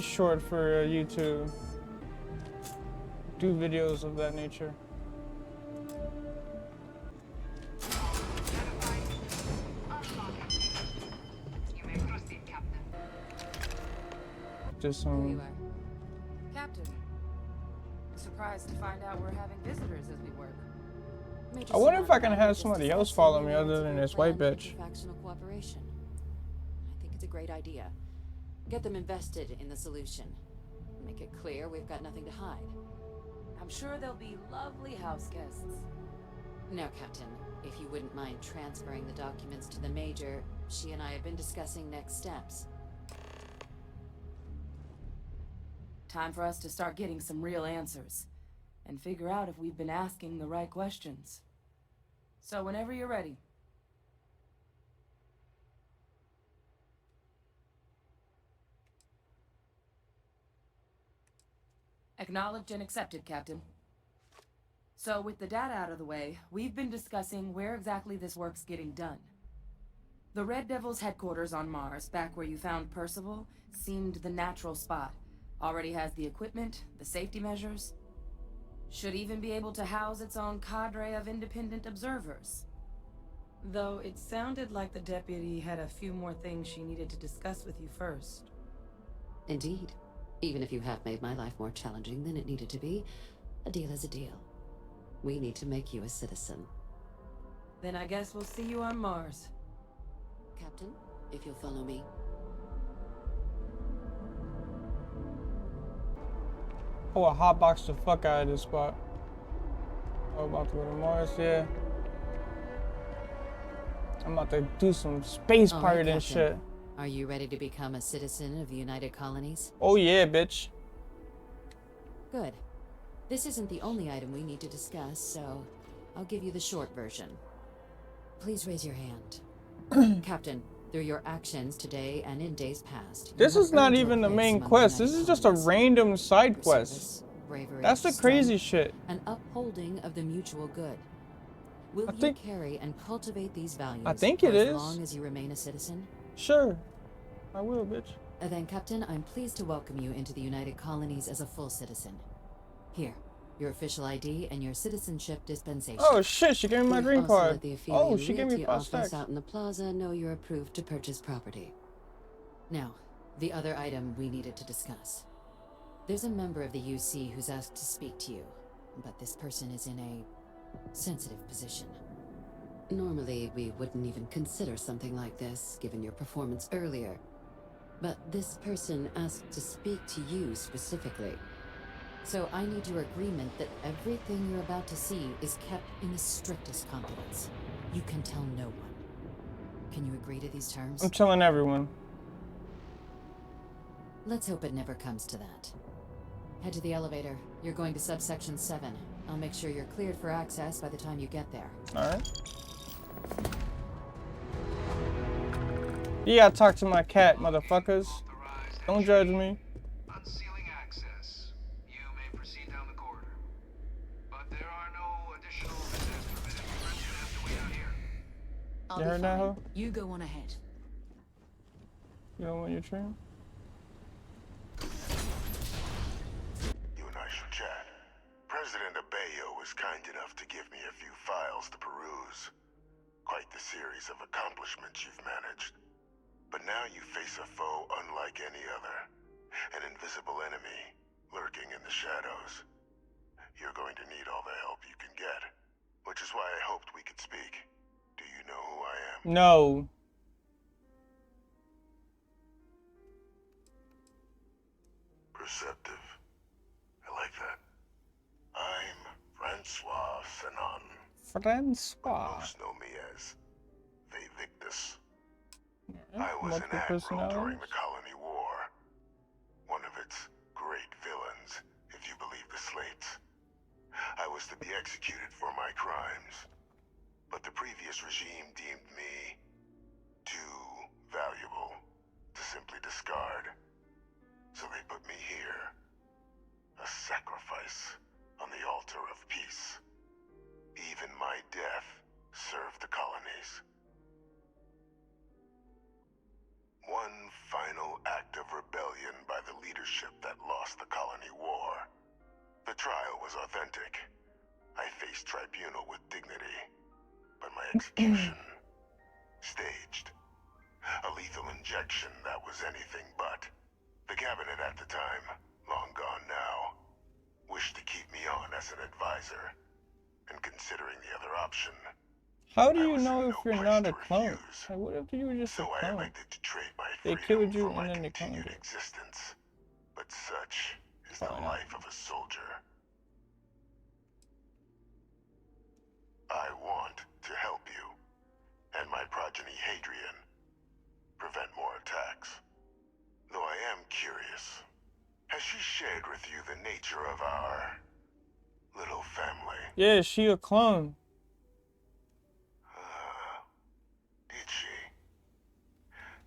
short for YouTube. Do videos of that nature. You may proceed, Captain. Just There some. you are. Captain. Surprised to find out we're having visitors as we work. I wonder if I can have somebody else follow me other than this white bitch. Factional cooperation. I think it's a great idea. Get them invested in the solution. Make it clear we've got nothing to hide. I'm sure they'll be lovely house guests. Now, Captain, if you wouldn't mind transferring the documents to the Major, she and I have been discussing next steps. Time for us to start getting some real answers. And figure out if we've been asking the right questions. So whenever you're ready. Acknowledged and accepted, Captain. So with the data out of the way, we've been discussing where exactly this work's getting done. The Red Devil's headquarters on Mars, back where you found Percival, seemed the natural spot. Already has the equipment, the safety measures. Should even be able to house its own cadre of independent observers. Though it sounded like the deputy had a few more things she needed to discuss with you first. Indeed. Even if you have made my life more challenging than it needed to be, a deal is a deal. We need to make you a citizen. Then I guess we'll see you on Mars. Captain, if you'll follow me. I will hotbox the fuck out of this spot. I'm about to go to Mars, yeah. I'm about to do some space All pirate right, and Captain. shit. Are you ready to become a citizen of the United Colonies? Oh yeah, bitch. Good. This isn't the only item we need to discuss, so I'll give you the short version. Please raise your hand. Captain, through your actions today and in days past, This is not even the main quest. This is just a random side quest. That's the crazy shit. An upholding of the mutual good. Will you carry and cultivate these values for as long as you remain a citizen? Sure. I will, bitch. Then, Captain, I'm pleased to welcome you into the United Colonies as a full citizen. Here, your official ID and your citizenship dispensation. Oh shit, she gave me my green card. Oh, she gave me 5 stacks. Out in the plaza know you're approved to purchase property. Now, the other item we needed to discuss. There's a member of the UC who's asked to speak to you, but this person is in a sensitive position. Normally, we wouldn't even consider something like this, given your performance earlier. But this person asked to speak to you specifically. So I need your agreement that everything you're about to see is kept in the strictest confidence. You can tell no one. Can you agree to these terms? I'm telling everyone. Let's hope it never comes to that. Head to the elevator. You're going to subsection 7. I'll make sure you're cleared for access by the time you get there. Alright. Yeah, I talk to my cat, motherfuckers. Don't judge me. Unsealing access. You may proceed down the corridor. But there are no additional visitors permitted for residents to wait out here. I'll You heard that, ho? You go on ahead. You don't want your train? You and I should chat. President Abeyo was kind enough to give me a few files to peruse. Quite the series of accomplishments you've managed. But now you face a foe unlike any other. An invisible enemy, lurking in the shadows. You're going to need all the help you can get. Which is why I hoped we could speak. Do you know who I am? No. Perceptive. I like that. I'm Francois Sanon. Francois. Most know me as Victus. I was an admiral during the Colony War. One of its great villains, if you believe the slates. I was to be executed for my crimes. But the previous regime deemed me too valuable to simply discard. So they put me here. A sacrifice on the altar of peace. Even my death served the colonies. One final act of rebellion by the leadership that lost the colony war. The trial was authentic. I faced tribunal with dignity. But my execution, staged. A lethal injection that was anything but. The cabinet at the time, long gone now, wished to keep me on as an advisor. And considering the other option, how do you know if you're not a clone? Like, what if you were just a clone? They killed you and then they cloned you. Existence. But such is the life of a soldier. I want to help you, and my progeny Hadrian, prevent more attacks. Though I am curious, has she shared with you the nature of our little family? Yeah, she a clone. Did she?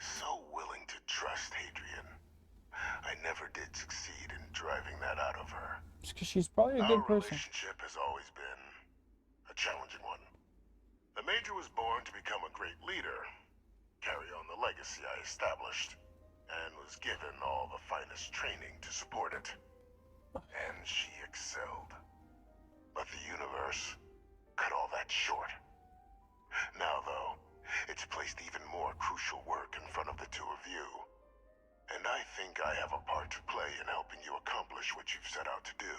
So willing to trust Hadrian. I never did succeed in driving that out of her. It's because she's probably a good Our person. relationship has always been a challenging one. The Major was born to become a great leader, carry on the legacy I established, and was given all the finest training to support it. And she excelled. But the universe cut all that short. Now, though, it's placed even more crucial work in front of the two of you. And I think I have a part to play in helping you accomplish what you've set out to do.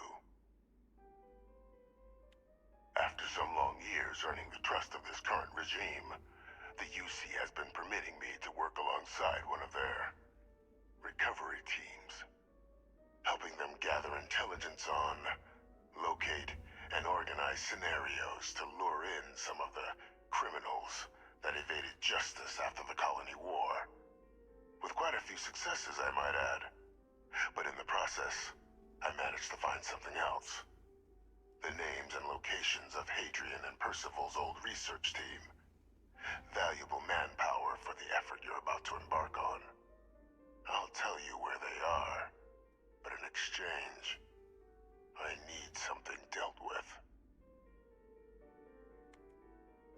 After some long years earning the trust of this current regime, the UC has been permitting me to work alongside one of their recovery teams, helping them gather intelligence on, locate, and organize scenarios to lure in some of the criminals that evaded justice after the colony war. With quite a few successes, I might add. But in the process, I managed to find something else. The names and locations of Hadrian and Percival's old research team. Valuable manpower for the effort you're about to embark on. I'll tell you where they are, but in exchange, I need something dealt with.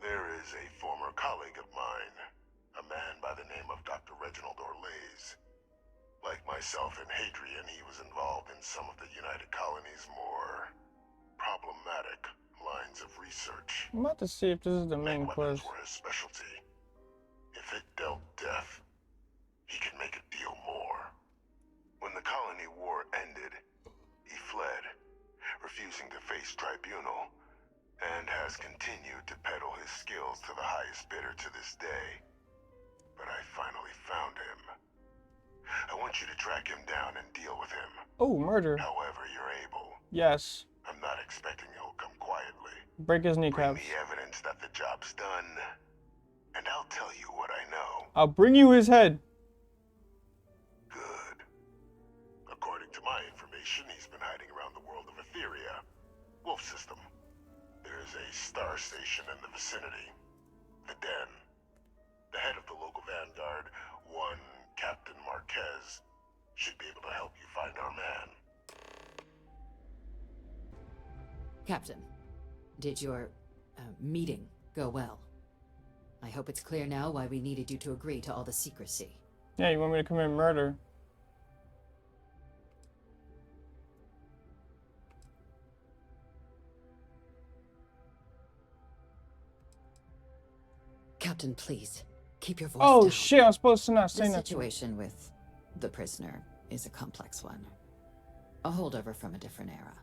There is a former colleague of mine, a man by the name of Dr. Reginald Orlays. Like myself and Hadrian, he was involved in some of the United Colony's more problematic lines of research. I'm about to see if this is the main Weapons quest. were his specialty. If it dealt death, he could make a deal more. When the colony war ended, he fled, refusing to face tribunal, and has continued to peddle his skills to the highest bidder to this day. But I finally found him. I want you to track him down and deal with him. Oh, murder. However you're able. Yes. I'm not expecting he'll come quietly. Break his Bring kneecaps. me evidence that the job's done, and I'll tell you what I know. I'll bring you his head. Good. According to my information, he's been hiding around the world of Etheria. Wolf system. There's a star station in the vicinity. The Den. The head of the local vanguard, one Captain Marquez, should be able to help you find our man. Captain, did your meeting go well? I hope it's clear now why we needed you to agree to all the secrecy. Yeah, you want me to commit murder? Captain, please, keep your voice Oh down. shit, I'm supposed to not say The nothing. situation with the prisoner is a complex one. A holdover from a different era.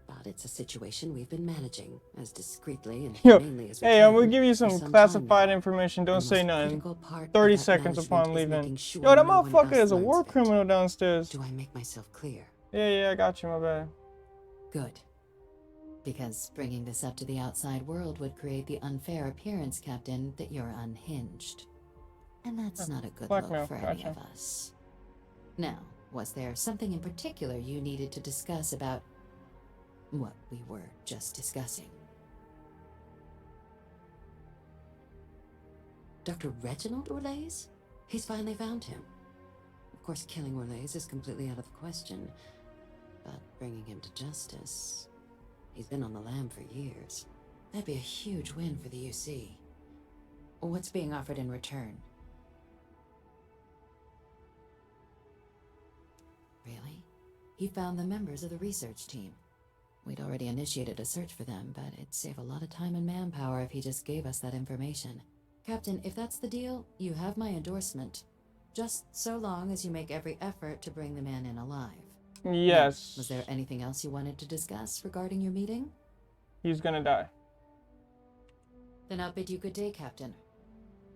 But it's a situation we've been managing as discreetly and Yo, humanely as we hey, can. I'm gonna give you for some time classified now. information. Don't The say most nothing. critical part of 30 that seconds upon management is leaving. making sure Yo, that no one motherfucker else is a learns war of it. criminal downstairs. Do I make myself clear? Yeah, I got you, my bad. Good. Because bringing this up to the outside world would create the unfair appearance, Captain, that you're unhinged. And that's not a good blackmail, look for any gotcha. of us. Now, was there something in particular you needed to discuss about what we were just discussing? Dr. Reginald Orlays? He's finally found him. Of course, killing Orlays is completely out of the question, but bringing him to justice... He's been on the lam for years. That'd be a huge win for the UC. What's being offered in return? Really? He found the members of the research team. We'd already initiated a search for them, but it'd save a lot of time and manpower if he just gave us that information. Captain, if that's the deal, you have my endorsement. Just so long as you make every effort to bring the man in alive. Yes. Now, was there anything else you wanted to discuss regarding your meeting? He's gonna die. Then I'll bid you good day, Captain,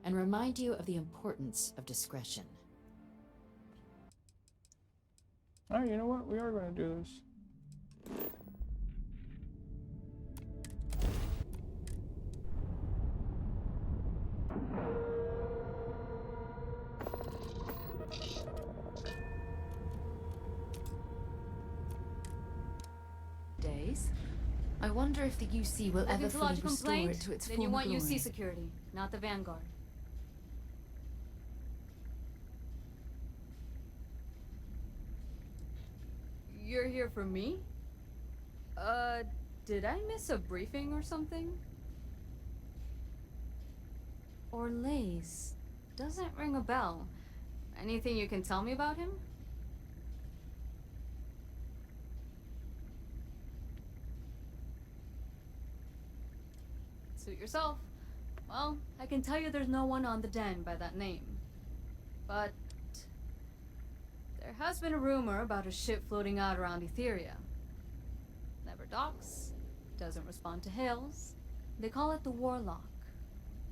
and remind you of the importance of discretion. Alright, you know what? We are gonna do this. Days? I wonder if the UC will ever fully restore it to its then former you want glory. UC security, not the Vanguard. You're here for me? Did I miss a briefing or something? Orlays. Doesn't ring a bell. Anything you can tell me about him? Suit yourself. Well, I can tell you there's no one on the Den by that name. But there has been a rumor about a ship floating out around Etheria. Never docks, doesn't respond to hails. They call it the Warlock.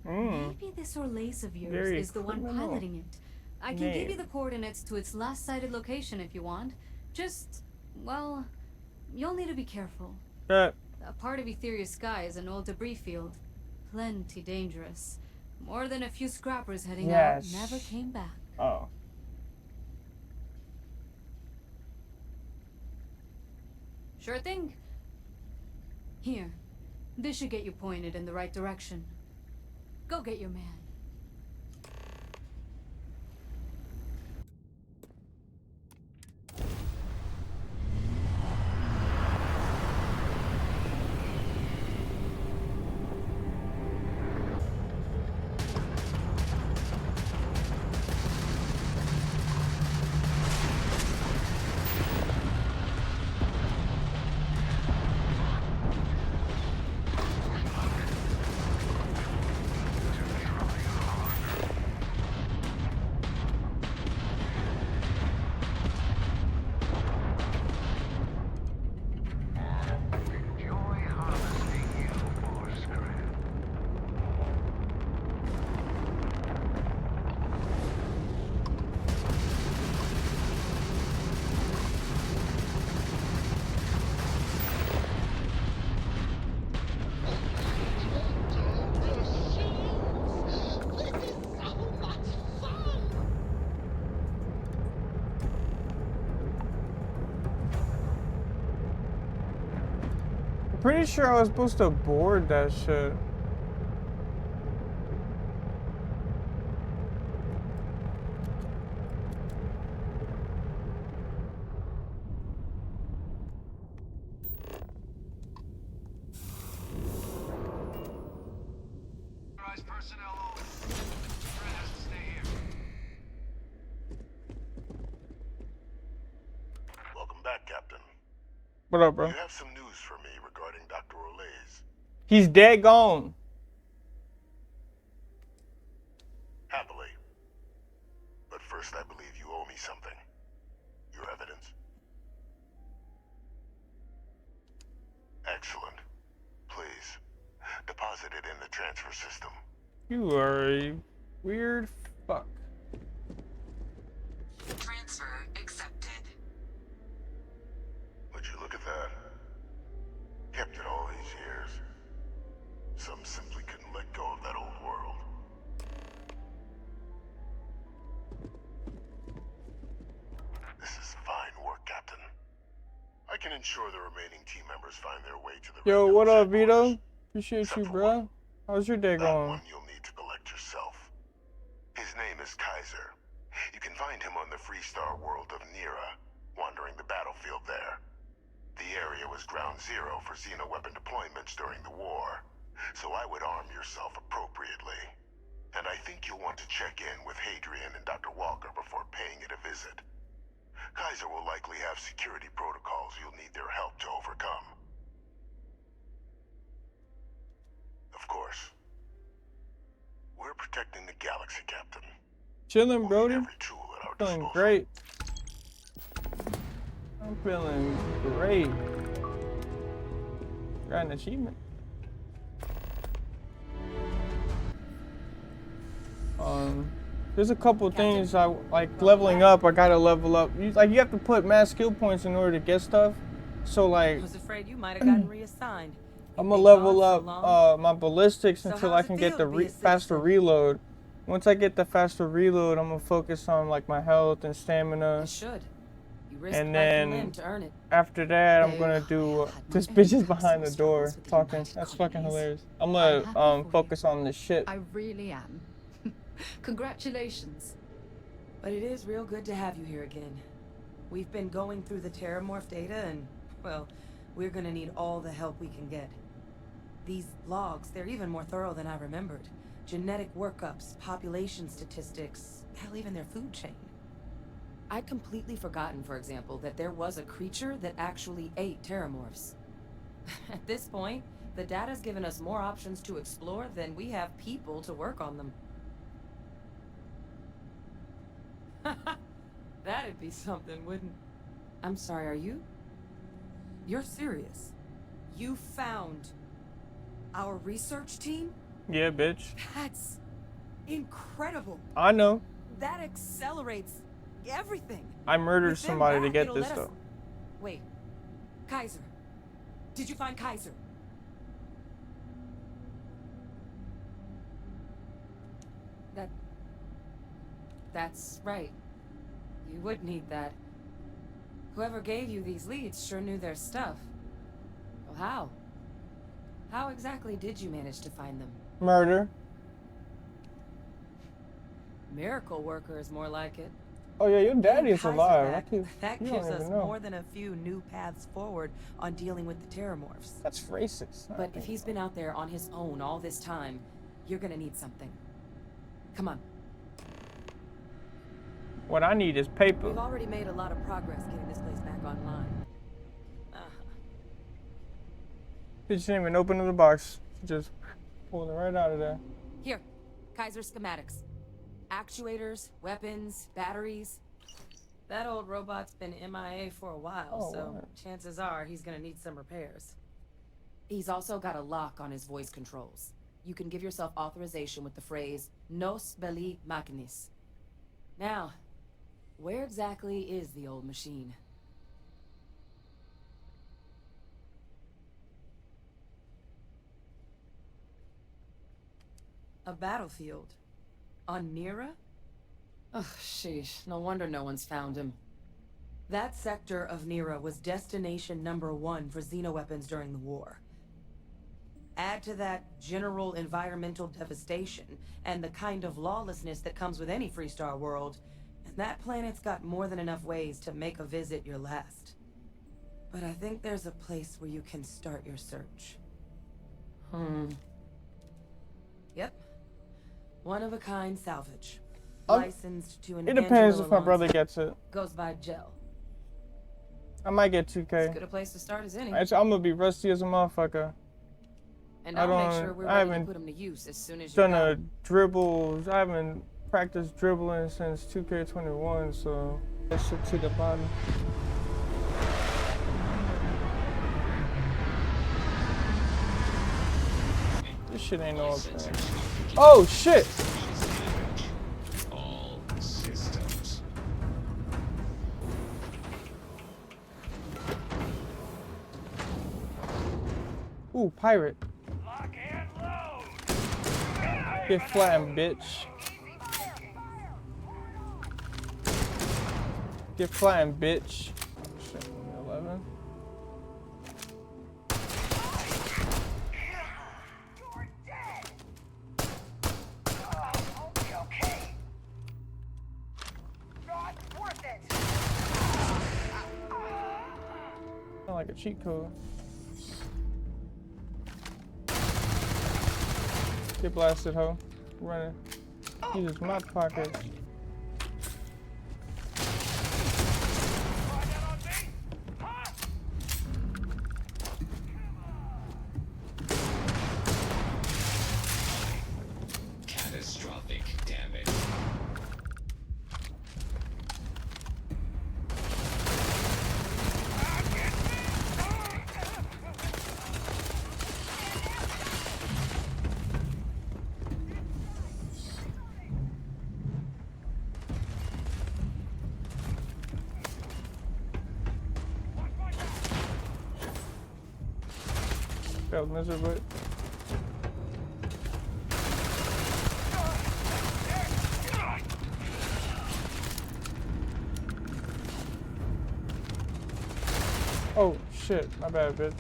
Maybe this Orlays of yours Very is the one criminal piloting it. I can give you the coordinates to its last sighted location if you want. Just, well, you'll need to be careful. That part of Etheria's sky is an old debris field. Plenty dangerous. More than a few scrappers heading out never came back. Oh. Sure thing. Here. This should get you pointed in the right direction. Go get your man. Pretty sure I was supposed to board that shit. Personnel only. Fred has to stay here. Welcome back, Captain. What up, bro? You have some news for me regarding Dr. Olays. He's dead gone. Happily. But first, I believe you owe me something. Your evidence. Excellent. Please, deposit it in the transfer system. You are a weird fuck. Transfer accepted. Would you look at that? Kept it all these years. Some simply couldn't let go of that old world. This is fine work, Captain. I can ensure the remaining team members find their way to the Yo, what up, Vito? Appreciate you, bro. How's your day that going? one you'll need to collect yourself. His name is Kaiser. You can find him on the Freestar world of Nira, wandering the battlefield there. The area was ground zero for xeno-weapon deployments during the war, so I would arm yourself appropriately. And I think you'll want to check in with Hadrian and Dr. Walker before paying it a visit. Kaiser will likely have security protocols you'll need their help to overcome. Of course, we're protecting the galaxy, Captain. Chilling, Brody. Feeling great. I'm feeling great. Got an achievement. There's a couple things I like leveling up. I gotta level up. You have to put mass skill points in order to get stuff. So like, I was afraid you might have gotten reassigned. I'm gonna level up my ballistics until I can get the faster reload. Once I get the faster reload, I'm gonna focus on like my health and stamina. You should. You risk And life then limb to earn it. after that, I'm gonna do this bitch is behind the door talking. That's fucking hilarious. I'm gonna focus on the ship. I really am. Congratulations. But it is real good to have you here again. We've been going through the Terramorph data and, well, we're gonna need all the help we can get. These logs, they're even more thorough than I remembered. Genetic workups, population statistics, hell, even their food chain. I'd completely forgotten, for example, that there was a creature that actually ate Terramorphs. At this point, the data's given us more options to explore than we have people to work on them. That'd be something, wouldn't... I'm sorry, are you? You're serious? You found our research team? Yeah, bitch. That's incredible. I know. That accelerates everything. I murdered With them somebody to back, get it'll this let us- stuff. Wait. Kaiser. Did you find Kaiser? That's right. You would need that. Whoever gave you these leads sure knew their stuff. Well, how? How exactly did you manage to find them? Murder. Miracle worker is more like it. Oh yeah, your daddy is alive. That You gives don't us even know. more than a few new paths forward on dealing with the Terramorphs. That's racist. But if he's been out there on his own all this time, you're gonna need something. Come on. What I need is paper. We've already made a lot of progress getting this place back online. She didn't even open the box. She just pulled it right out of there. Here, Kaiser schematics. Actuators, weapons, batteries. That old robot's been MIA for a while, so chances are he's gonna need some repairs. He's also got a lock on his voice controls. You can give yourself authorization with the phrase, Nos belli machinis. Now, where exactly is the old machine? A battlefield. On Nira? Ugh, sheesh. No wonder no one's found him. That sector of Nira was destination #1 for xenoweapons during the war. Add to that general environmental devastation and the kind of lawlessness that comes with any Freestar world, and that planet's got more than enough ways to make a visit your last. But I think there's a place where you can start your search. Yep. One-of-a-kind salvage. Licensed to an It depends if my brother gets it. Goes by Gel. I might get 2K. As good a place to start as any. I'm gonna be rusty as a motherfucker. And I'll make sure we're ready to put them to use as soon as you're done dribbles. I haven't practiced dribbling since 2K21, so that shit to the bottom. This shit ain't no plan. Oh shit! All systems. Ooh, pirate. Get flattened, bitch. Get flattened, bitch. Shit, 11. Sound like a cheat code. Get blasted, ho. Running. Uses my pocket. Catastrophic damage. Failed miserably. Oh shit, my bad, bitch.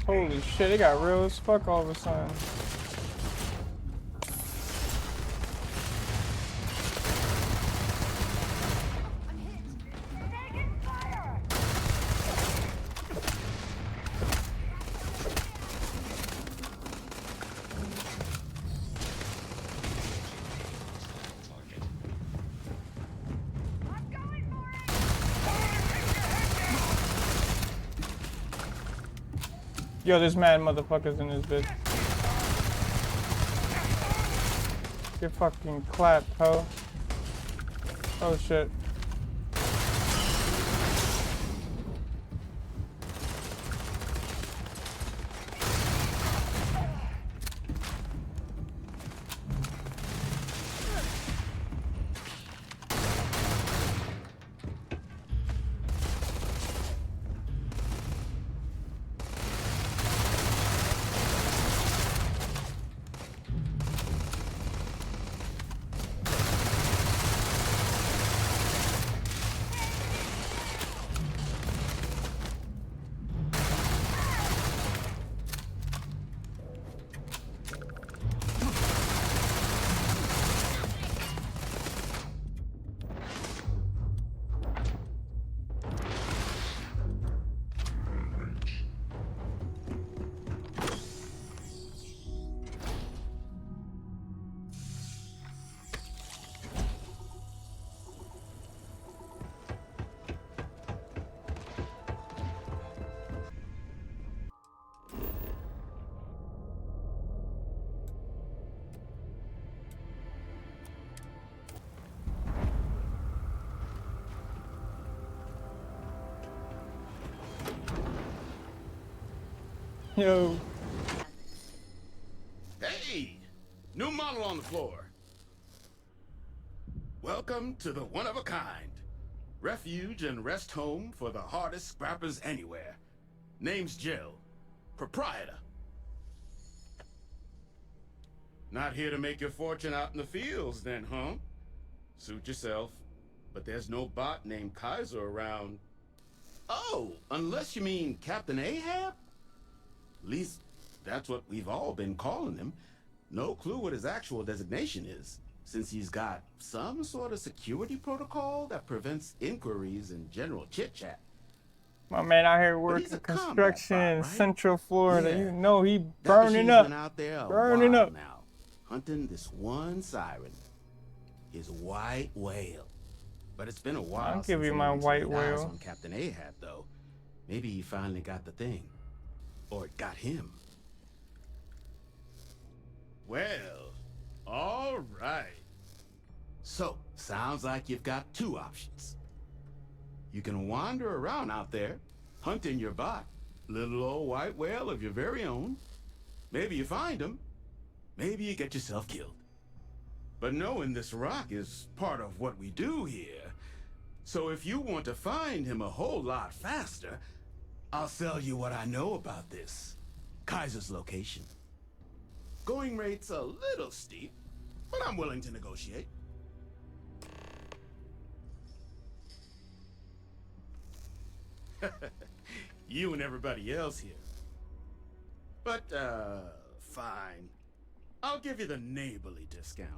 Holy shit, it got real as fuck all of a sudden. Yo, there's mad motherfuckers in this bitch. Get fucking clapped, ho. Oh shit. Yo. Hey! New model on the floor. Welcome to the one-of-a-kind. Refuge and rest home for the hardest scrappers anywhere. Name's Jill. Proprietor. Not here to make your fortune out in the fields then, huh? Suit yourself. But there's no bot named Kaiser around. Oh, unless you mean Captain Ahab? At least, that's what we've all been calling him. No clue what his actual designation is, since he's got some sort of security protocol that prevents inquiries and general chit-chat. My man out here working construction in Central Florida. Yeah. You know he burning up. Been out there burning up now, hunting this one siren, his white whale. But it's been a while. I'll give you my white whale. On Captain Ahab, though. Maybe he finally got the thing. Or it got him. Well, all right. So, sounds like you've got two options. You can wander around out there, hunting your bot, little old white whale of your very own. Maybe you find him. Maybe you get yourself killed. But knowing this rock is part of what we do here. So if you want to find him a whole lot faster, I'll sell you what I know about this. Kaiser's location. Going rate's a little steep, but I'm willing to negotiate. You and everybody else here. But, fine. I'll give you the neighborly discount.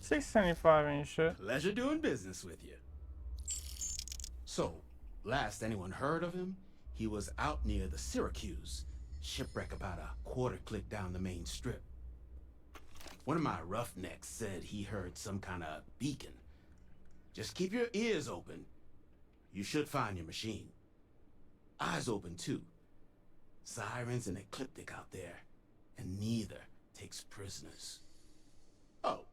$6.75 ain't shit. Pleasure doing business with you. So, last anyone heard of him, he was out near the Syracuse. Shipwreck about a quarter click down the main strip. One of my roughnecks said he heard some kind of beacon. Just keep your ears open. You should find your machine. Eyes open too. Sirens and ecliptic out there, and neither takes prisoners. Oh,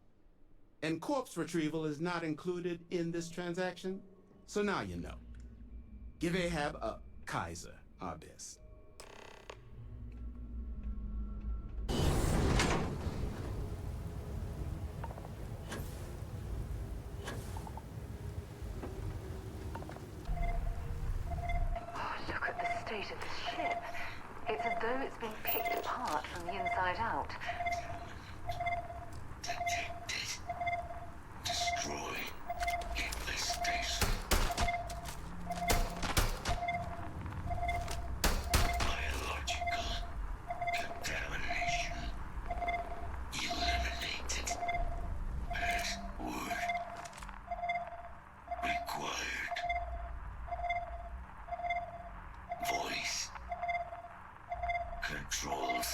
and corpse retrieval is not included in this transaction, so now you know. Give Ahab a Kaiser our best. Look at the state of this ship. It's as though it's been picked apart from the inside out. Destroy infestation. Biological contamination. Eliminated. Password required. Voice controls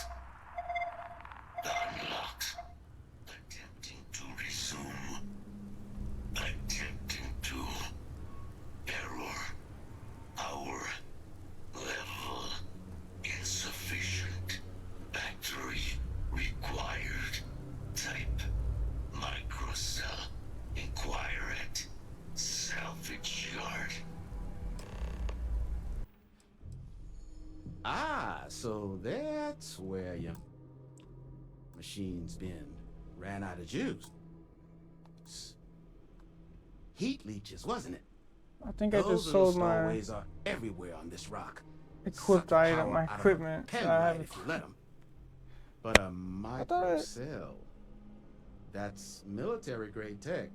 Ah, so that's where your machine's been ran out of juice. Heat leeches, wasn't it? I think I Those just sold little my stowaways are everywhere on this rock. equipped Suck the item, power my out of a equipment. pen I light have if you let 'em. But a microcell, that's military grade tech.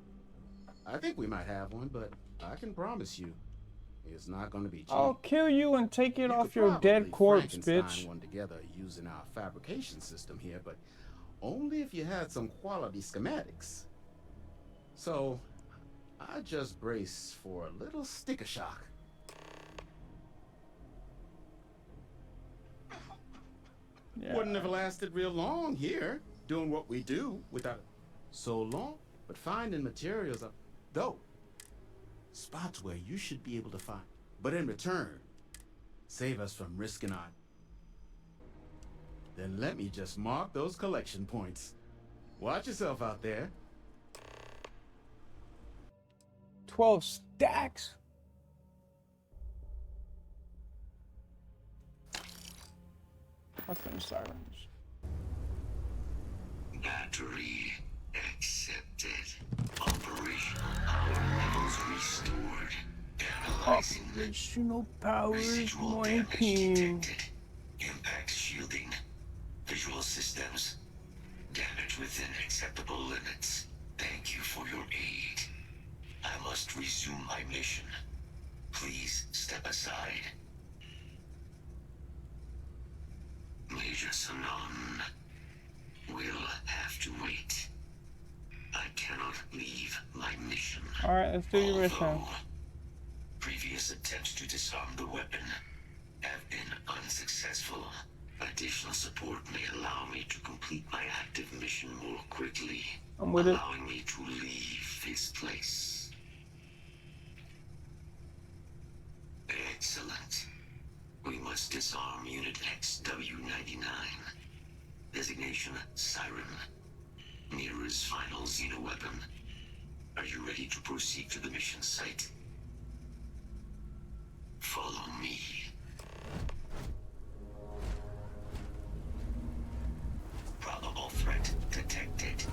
I think we might have one, but I can promise you it's not going to be cheap. I'll kill you and take it off could your dead probably corpse, Frankenstein bitch. one together using our fabrication system here, but only if you had some quality schematics. So I just brace for a little sticker shock. Yeah. Wouldn't have lasted real long here, doing what we do without so long, but finding materials up, though, spots where you should be able to find. But in return, save us from risking our... Then let me just mark those collection points. Watch yourself out there. 12 stacks? Fucking sirens. Battery accepted. Operational power levels restored. Analyzing. Operational powers Residual damage detected. Impact shielding. Visual systems. Damage within acceptable limits. Thank you for your aid. I must resume my mission. Please step aside. Major Sanon will have to wait. I cannot leave my mission. Alright, let's do your mission. Previous attempts to disarm the weapon have been unsuccessful. Additional support may allow me to complete my active mission more quickly, I'm with it. allowing me to leave this place. Excellent. We must disarm Unit XW-99. Designation Siren. Nearest final xenoweapon. Are you ready to proceed to the mission site? Follow me. Probable threat detected.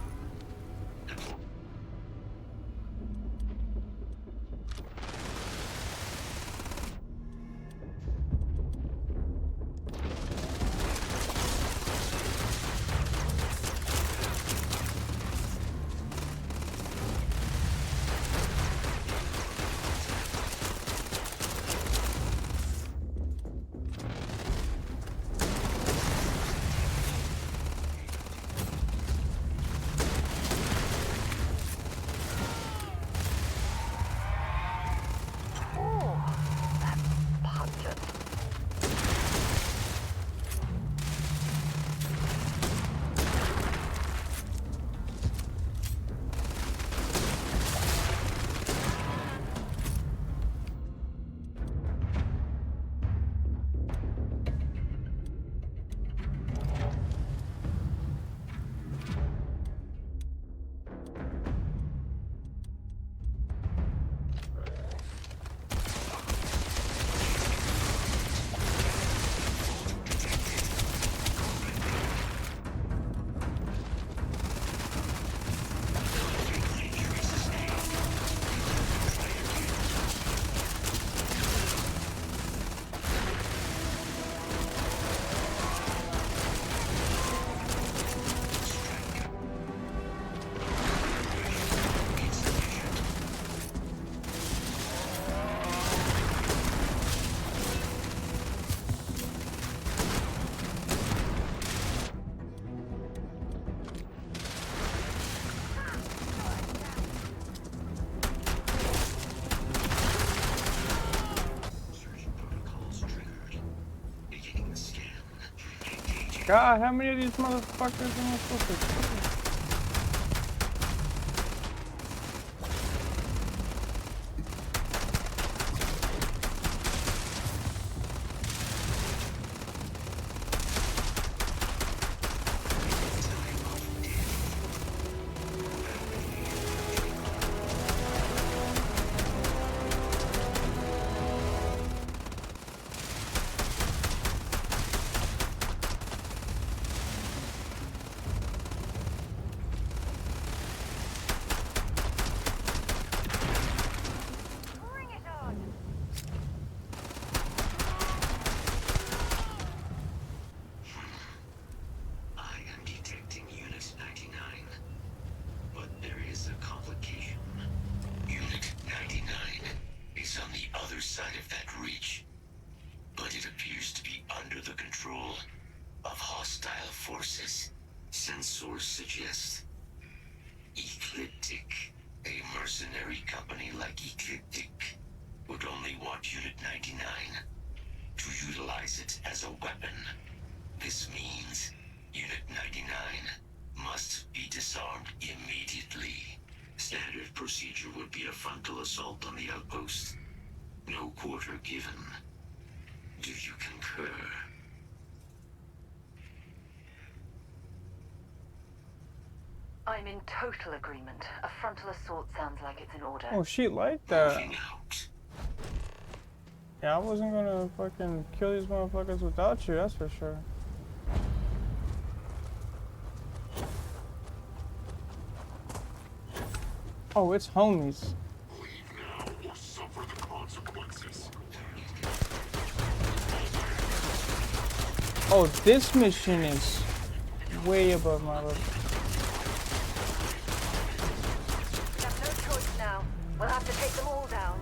God, how many of these motherfuckers am I supposed to kill? source suggests. Ecliptic, a mercenary company like Ecliptic, would only want Unit 99 to utilize it as a weapon. This means Unit 99 must be disarmed immediately. Standard procedure would be a frontal assault on the outpost. No quarter given. Do you concur? I'm in total agreement. A frontal assault sounds like it's in order. Oh, she liked that. Yeah, I wasn't gonna fucking kill these motherfuckers without you, that's for sure. Oh, it's homies. Leave now or suffer the consequences. Oh, this mission is way above my level. We have no choice now. We'll have to take them all down.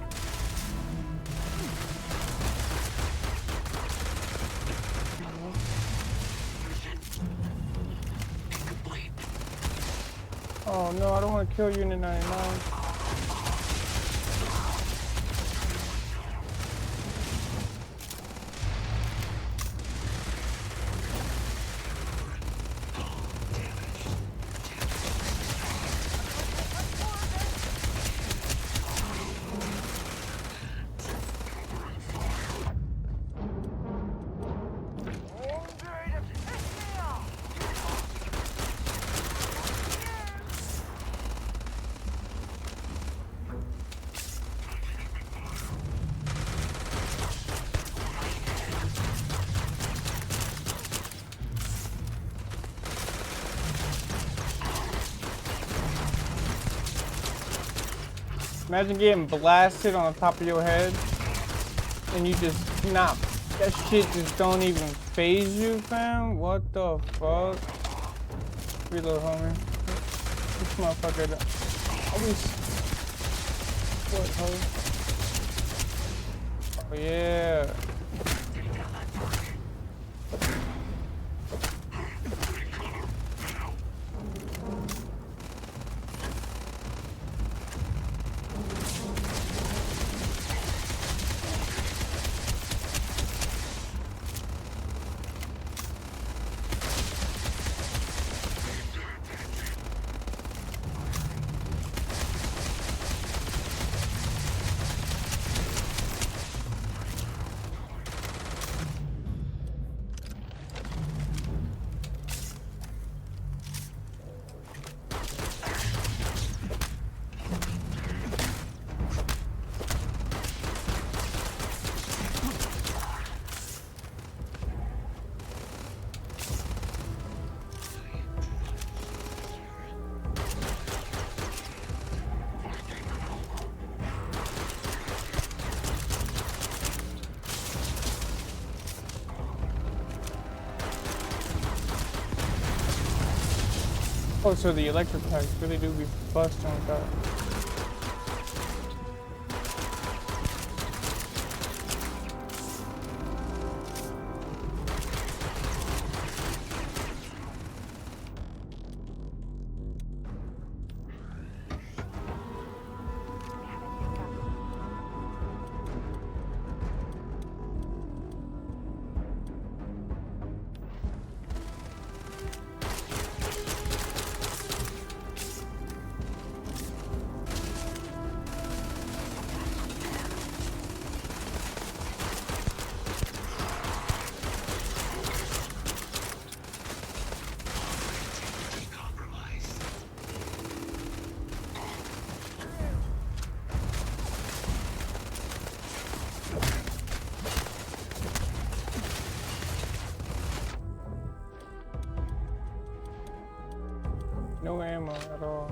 Oh no, I don't want to kill Unit 99. Imagine getting blasted on the top of your head and you just not, that shit just don't even phase you, fam. What the fuck? Reload, homie. This motherfucker always. What, ho? Oh yeah. Oh, so the electric packs really do be busting with that. No ammo at all.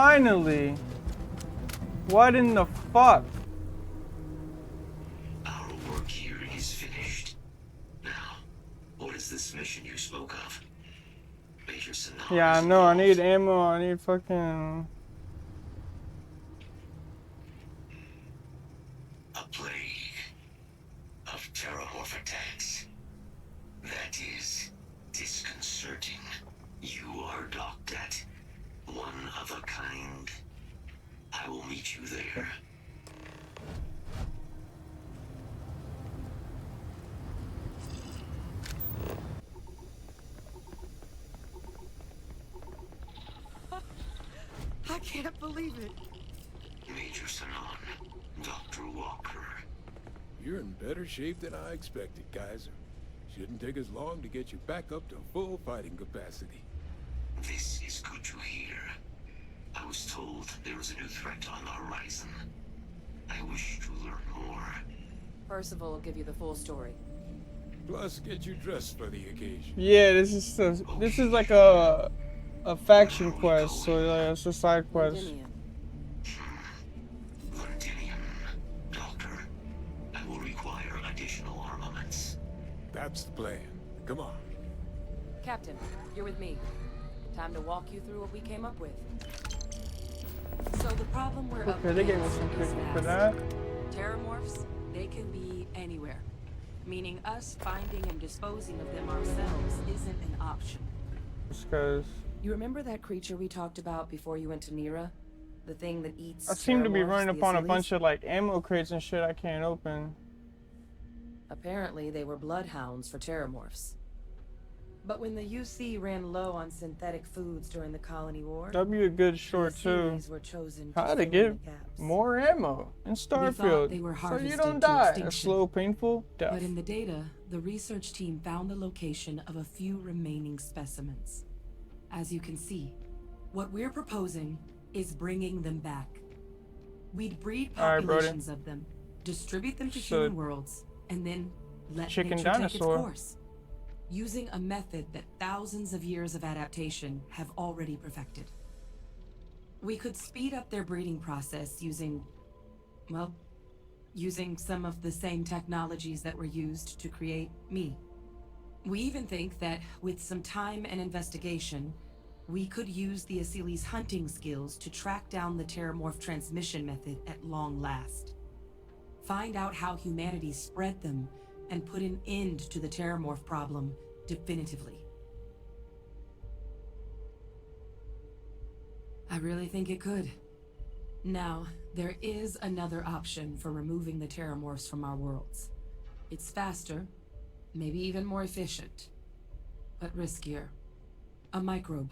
Finally. What in the fuck? Our work here is finished. Now, what is this mission you spoke of? Major scenarios. Yeah, I know. I need ammo. I need fucking... A plague of terramorph attacks. That is disconcerting. You are docked at one of a kind. I will meet you there. I can't believe it. Major Sanon, Dr. Walker. You're in better shape than I expected, Kaiser. Shouldn't take us long to get you back up to full fighting capacity. This is good to hear. I was told there is a new threat on the horizon. I wish to learn more. Percival will give you the full story. Plus, get you dressed for the occasion. Yeah, this is like a faction quest, so yeah, it's a side quest. Londinium. Doctor, I will require additional armaments. That's the plan. Come on. Captain, you're with me. Time to walk you through what we came up with. So the problem we're up Okay, they gave us some against cooking is for massive. that. Terramorphs, they can be anywhere. Meaning us finding and disposing of them ourselves isn't an option. Because You remember that creature we talked about before you went to Nira? The thing that eats I seem to be terramorphs, running the upon a Achilles? bunch of like ammo crates and shit I can't open. Apparently, they were bloodhounds for terramorphs. But when the UC ran low on synthetic foods during the Colony War, That'd be a good short too. Achilles were chosen to How to fill in get the gaps. more ammo in Starfield, they were so you harvested don't to die a extinction. slow, painful death. But in the data, the research team found the location of a few remaining specimens. As you can see, what we're proposing is bringing them back. We'd breed All right, Brody. populations of them, distribute them to So, human worlds, and then let chicken nature take dinosaur. its course. Using a method that thousands of years of adaptation have already perfected. We could speed up their breeding process using, well, using some of the same technologies that were used to create me. We even think that with some time and investigation, we could use the Achilles' hunting skills to track down the terramorph transmission method at long last. Find out how humanity spread them and put an end to the terramorph problem definitively. I really think it could. Now, there is another option for removing the terramorphs from our worlds. It's faster, maybe even more efficient, but riskier. A microbe.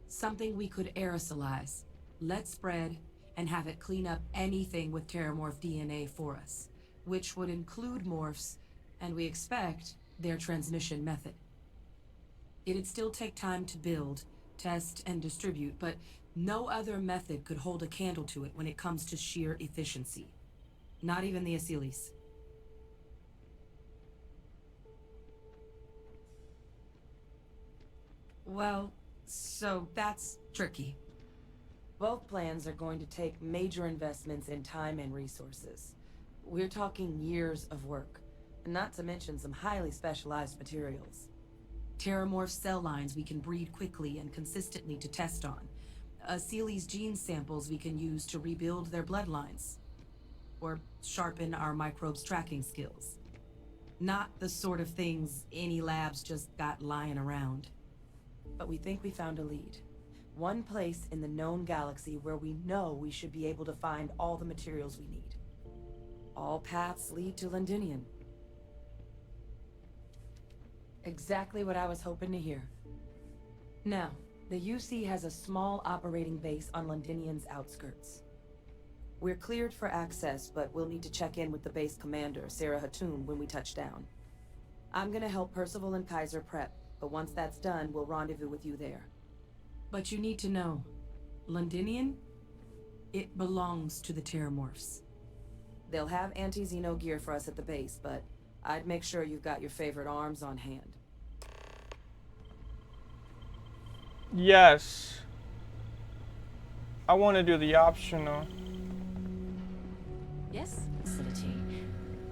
Something we could aerosolize, let spread, and have it clean up anything with terramorph DNA for us, which would include morphs, and we expect their transmission method. It'd still take time to build, test, and distribute, but no other method could hold a candle to it when it comes to sheer efficiency. Not even the Achilles. Well, so that's tricky. Both plans are going to take major investments in time and resources. We're talking years of work, not to mention some highly specialized materials. Terramorph cell lines we can breed quickly and consistently to test on. Achilles gene samples we can use to rebuild their bloodlines. Or sharpen our microbes tracking skills. Not the sort of things any labs just got lying around. But we think we found a lead. One place in the known galaxy where we know we should be able to find all the materials we need. All paths lead to Londinium. Exactly what I was hoping to hear. Now, the UC has a small operating base on Londinium's outskirts. We're cleared for access, but we'll need to check in with the base commander, Sarah Hatoum, when we touch down. I'm gonna help Percival and Kaiser prep, but once that's done, we'll rendezvous with you there. But you need to know, Londinium, it belongs to the Terramorphs. They'll have anti-Xeno gear for us at the base, but I'd make sure you've got your favorite arms on hand. Yes. I want to do the optional. Yes, facility.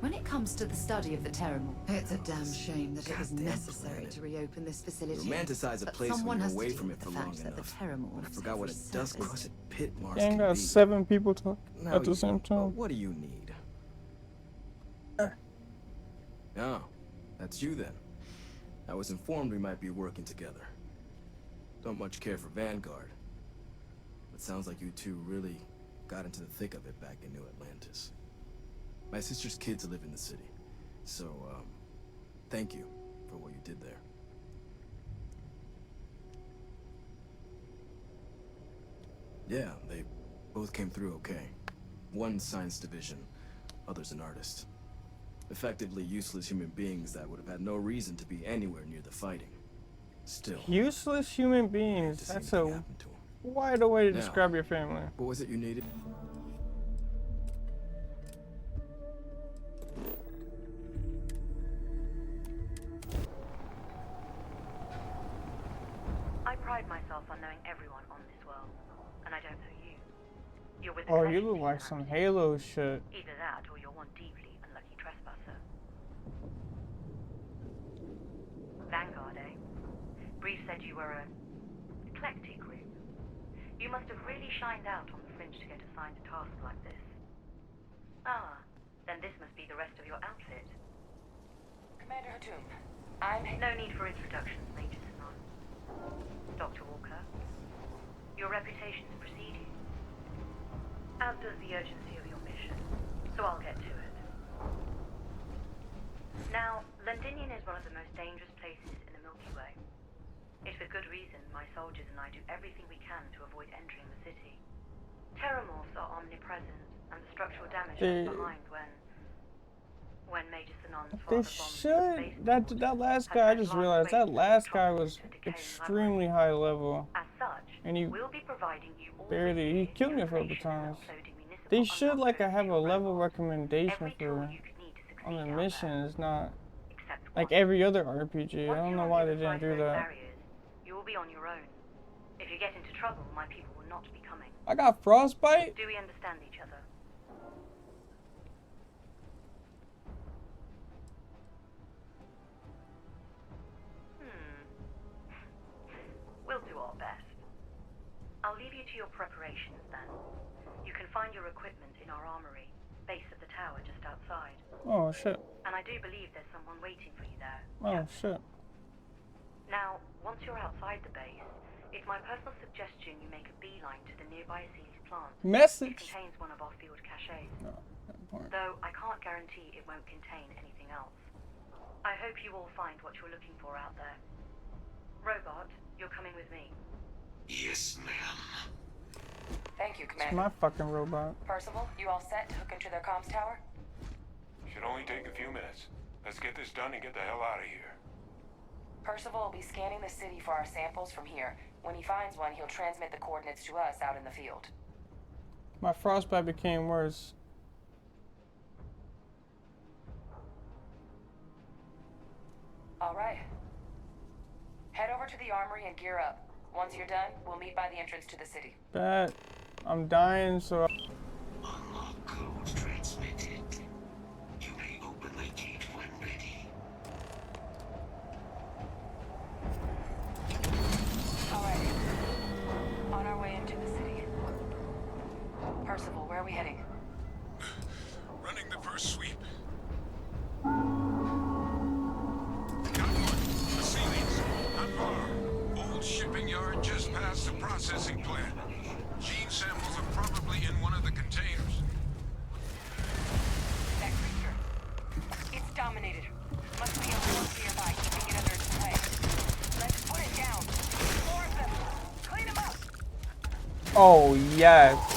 When it comes to the study of the Terramorphs, it's a damn shame that it was necessary to reopen this facility. Romanticize a place when you're away from it for long enough. I forgot what a dust-crusted pit marsh Gang can got be. 7 people talking Now at the you- same time. What do you need? Oh, that's you then. I was informed we might be working together. Don't much care for Vanguard. But sounds like you two really got into the thick of it back in New Atlantis. My sister's kids live in the city. So, thank you for what you did there. Yeah, they both came through okay. One science division, other's an artist. Effectively useless human beings that would have had no reason to be anywhere near the fighting. Still. Useless human beings. That's a wider way to Now, describe your family. What was it you needed? I pride myself on knowing everyone on this world, and I don't know you. You're with Oh, you look like some Halo shit. either that or you're one deeply unlucky trespasser. Vanguard, eh? Bree said you were a eclectic group. You must have really shined out on the fringe to get assigned a task like this. Ah, then this must be the rest of your outfit. Commander Hatum, No need for introductions, Major Sinon. Dr. Walker, your reputations precede you, as does the urgency of your mission, so I'll get to it. Now, Londinian is one of the most dangerous places in the Milky Way. It's for good reason my soldiers and I do everything we can to avoid entering the city. Terramorphs are omnipresent, and the structural damage left behind when Major Sinon's They father bombed should. That last guy, I just realized that last guy was extremely high level. And he barely, he killed me a couple times. They should like have a level recommendation for on the missions, not like every other RPG. I don't know why they didn't do that. You will be on your own. If you get into trouble, my people will not be coming. I got frostbite? Do we understand each other? We'll do our best. I'll leave you to your preparations then. You can find your equipment in our armory, base of the tower just outside. Oh shit. And I do believe there's someone waiting for you there. Oh shit. Now, once you're outside the base, it's my personal suggestion you make a beeline to the nearby Sealy plant. Message. It contains one of our field caches. No, Though I can't guarantee it won't contain anything else. I hope you all find what you're looking for out there. Robot, you're coming with me. Yes, ma'am. Thank you, It's Commander. my fucking robot. Percival, you all set to hook into their comms tower? Should only take a few minutes. Let's get this done and get the hell out of here. Percival will be scanning the city for our samples from here. When he finds one, he'll transmit the coordinates to us out in the field. My frostbite became worse. All right. Head over to the armory and gear up. Once you're done, we'll meet by the entrance to the city. Bet. I'm dying, so. Unlock code transmitted. You may open the gate when ready. All right. On our way into the city. Percival, where are we heading? Running the first sweep. Not far. Old shipping yard just past the processing plant. Gene samples are probably in one of the containers. That creature. It's dominated. Must be a war nearby, keeping it under its sway. Let's put it down. More of them. Clean them up. Oh yes.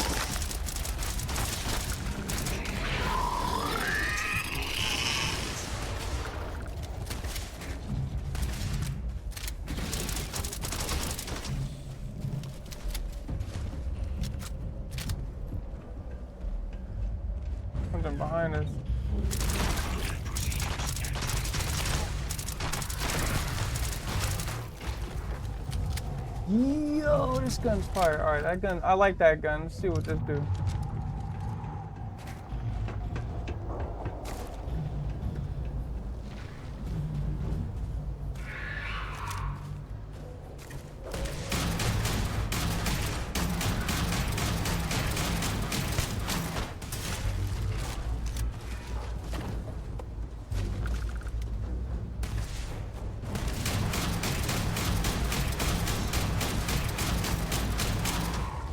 Something behind us. Yo, this gun's fire. Alright, that gun, I like that gun. Let's see what this do.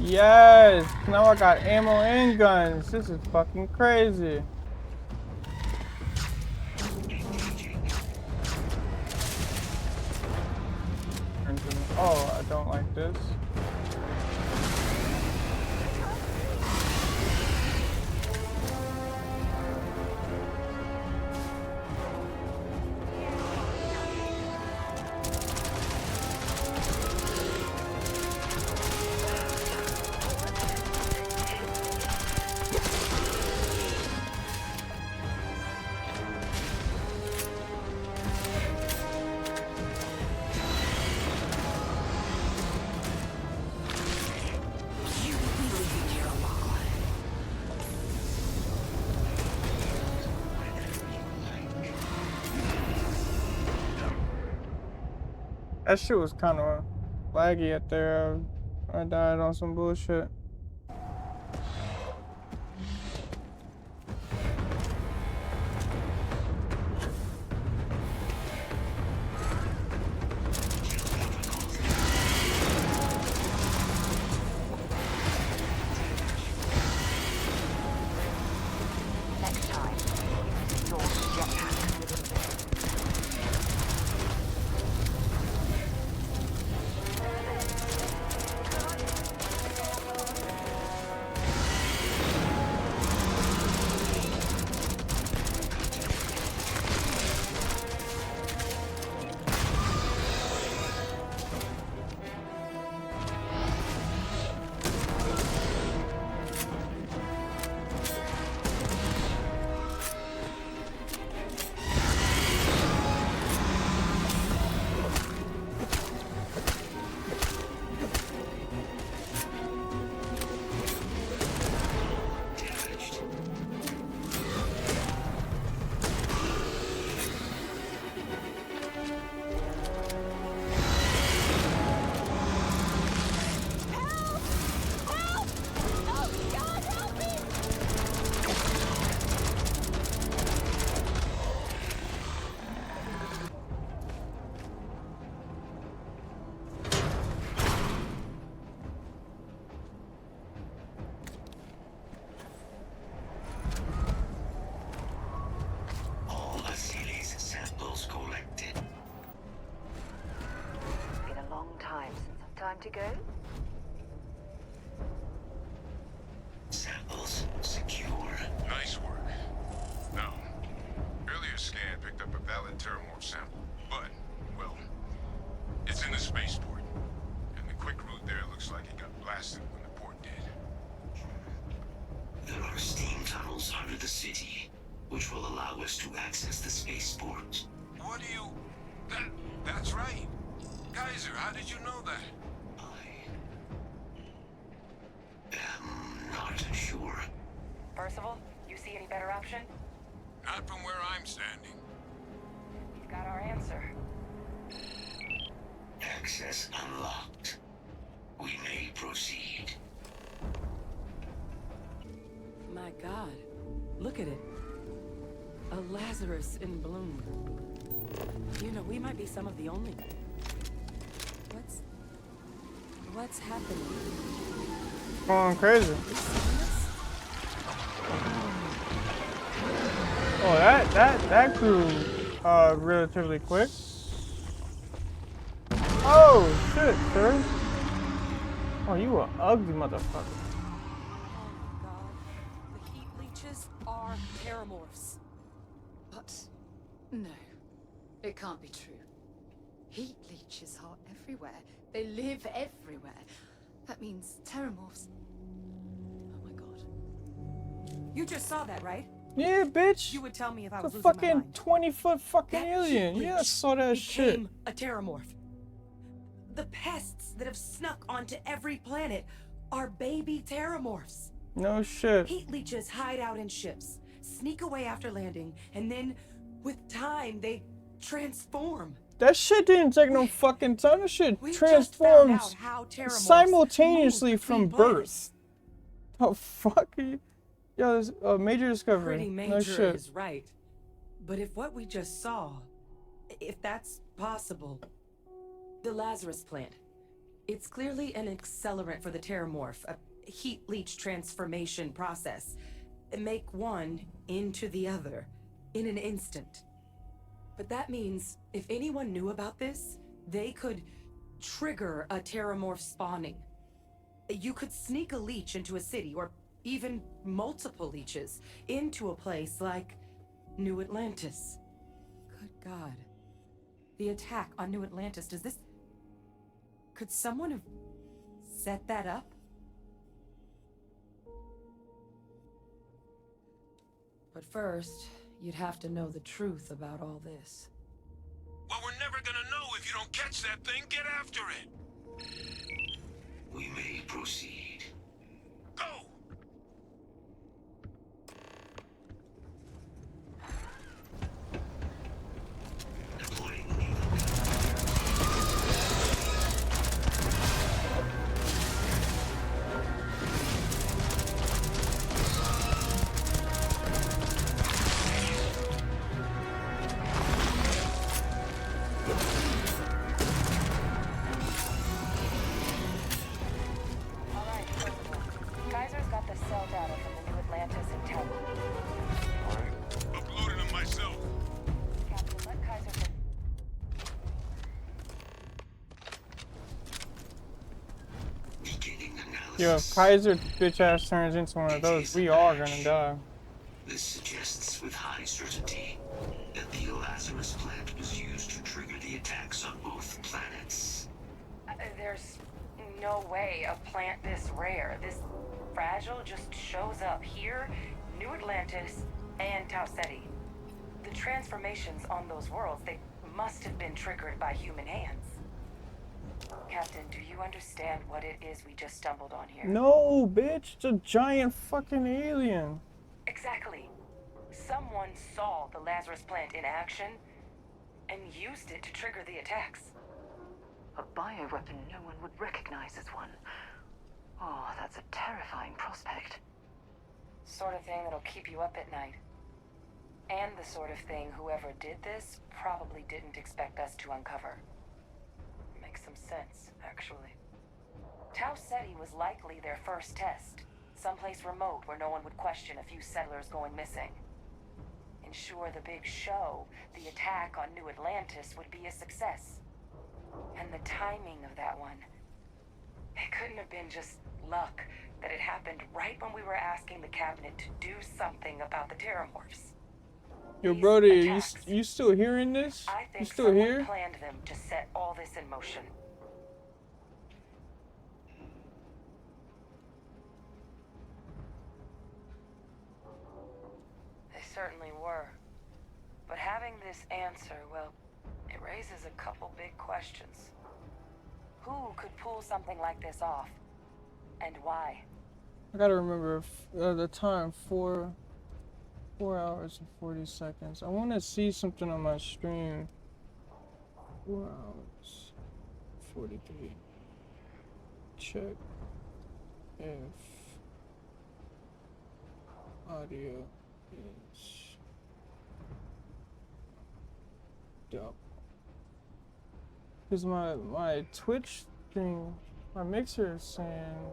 Yes! Now I got ammo and guns. This is fucking crazy. Oh, I don't like this. That shit was kind of laggy at there. I died on some bullshit. Time to go? Samples secure. Nice work. Now, earlier scan picked up a valid Terramorph sample, but, well, it's in the spaceport. And the quick route there looks like it got blasted when the port did. There are steam tunnels under the city, which will allow us to access the spaceport. What do you... That's right. Kaiser, how did you know that? Not sure. Percival, you see any better option? Not from where I'm standing. He's got our answer. Access unlocked. We may proceed. My God, look at it. A Lazarus in bloom. You know, we might be some of the only... What's happening? Going crazy. Oh, that grew relatively quick. Oh shit, sir. Oh, you an ugly motherfucker. Oh my God, the heat leeches are Terramorphs. But no, it can't be true. Heat leeches are everywhere. They live everywhere. That means Terramorphs. Oh my God. You just saw that, right? Yeah, bitch. You would tell me if I it's was a losing fucking my mind. 20-foot fucking That alien. heat Yeah, I leech saw that shit. became a Terramorph. The pests that have snuck onto every planet are baby terramorphs. No shit. Heat leeches hide out in ships, sneak away after landing, and then, with time, they transform. That shit didn't take no fucking time. That shit transforms simultaneously from birth. Oh, fuck you. Yo, this a major discovery. Pretty major no shit. is right. But if what we just saw, if that's possible, the Lazarus plant, it's clearly an accelerant for the terramorph, a heat leech transformation process. Make one into the other in an instant. But that means if anyone knew about this, they could trigger a terramorph spawning. You could sneak a leech into a city, or even multiple leeches, into a place like New Atlantis. Good God. The attack on New Atlantis, does this... Could someone have set that up? But first, you'd have to know the truth about all this. Well, we're never gonna know if you don't catch that thing. Get after it. We may proceed. Go! Yo, if Kaiser bitch ass turns into one of those, we are gonna die. This suggests with high certainty that the Lazarus plant was used to trigger the attacks on both planets. There's no way a plant this rare, this fragile, just shows up here, New Atlantis, and Tau Ceti. The transformations on those worlds, they must have been triggered by human hands. Captain, do you understand what it is we just stumbled on here? No, bitch. It's a giant fucking alien. Exactly. Someone saw the Lazarus plant in action and used it to trigger the attacks. A bioweapon no one would recognize as one. Oh, that's a terrifying prospect. Sort of thing that'll keep you up at night. And the sort of thing whoever did this probably didn't expect us to uncover. Makes some sense, actually. Tau Ceti was likely their first test. Someplace remote where no one would question a few settlers going missing. Ensure the big show, the attack on New Atlantis, would be a success. And the timing of that one, it couldn't have been just luck that it happened right when we were asking the cabinet to do something about the terramorphs. Yo, Brody, you still hearing this? I think you still here? someone planned them to set all this in motion. They certainly were. But having this answer, well, it raises a couple big questions. Who could pull something like this off? And why? I gotta remember the time, 4 hours and 40 seconds. I want to see something on my stream. 4 hours, 43. Check if audio is dope. Because my Twitch thing, my mixer is saying.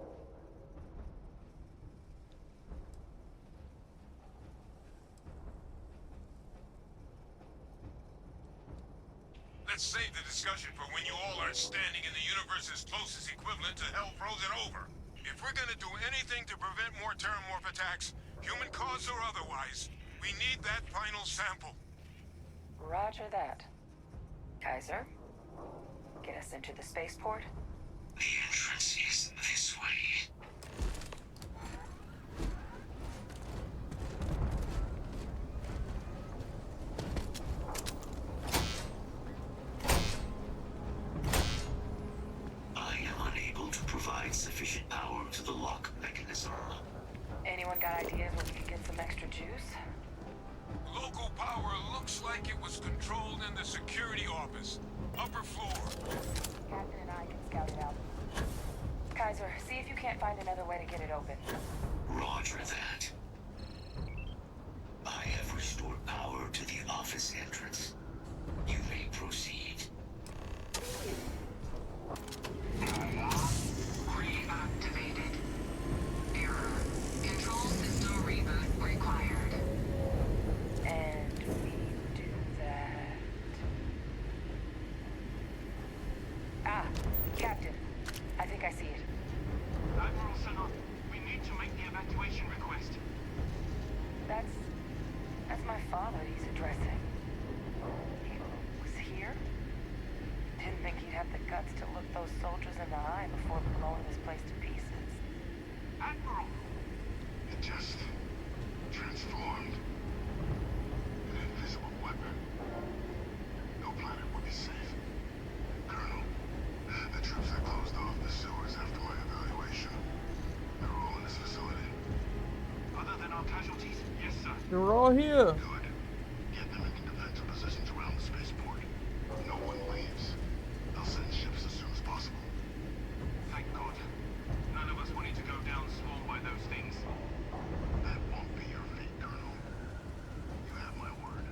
Let's save the discussion for when you all are standing in the universe's closest equivalent to hell frozen over. If we're gonna do anything to prevent more terramorph attacks, human cause or otherwise, we need that final sample. Roger that. Kaiser, get us into the spaceport? The entrance is this way. Anyone got ideas where we could get some extra juice? Local power looks like it was controlled in the security office. Upper floor. Captain and I can scout it out. Kaiser, see if you can't find another way to get it open. Roger that. I have restored power to the office entrance. You may proceed. Reactivated. Error. Control system reboot required. And we do that. Ah, Captain. I think I see it. Admiral Senna, we need to make the evacuation request. That's my father he's addressing. He was here? Didn't think he'd have the guts to look those soldiers in the eye before blowing this place to pieces. Admiral! It just transformed. An invisible weapon. No planet would be safe. Colonel, the troops that closed off the sewers after my evaluation, they're all in this facility. Other than our casualties? Yes, sir. You're all here. Good. Get them into defensive positions around the spaceport. No one leaves. They'll send ships as soon as possible. Thank God. None of us wanted to go down swarmed by those things. That won't be your fate, Colonel. You have my word.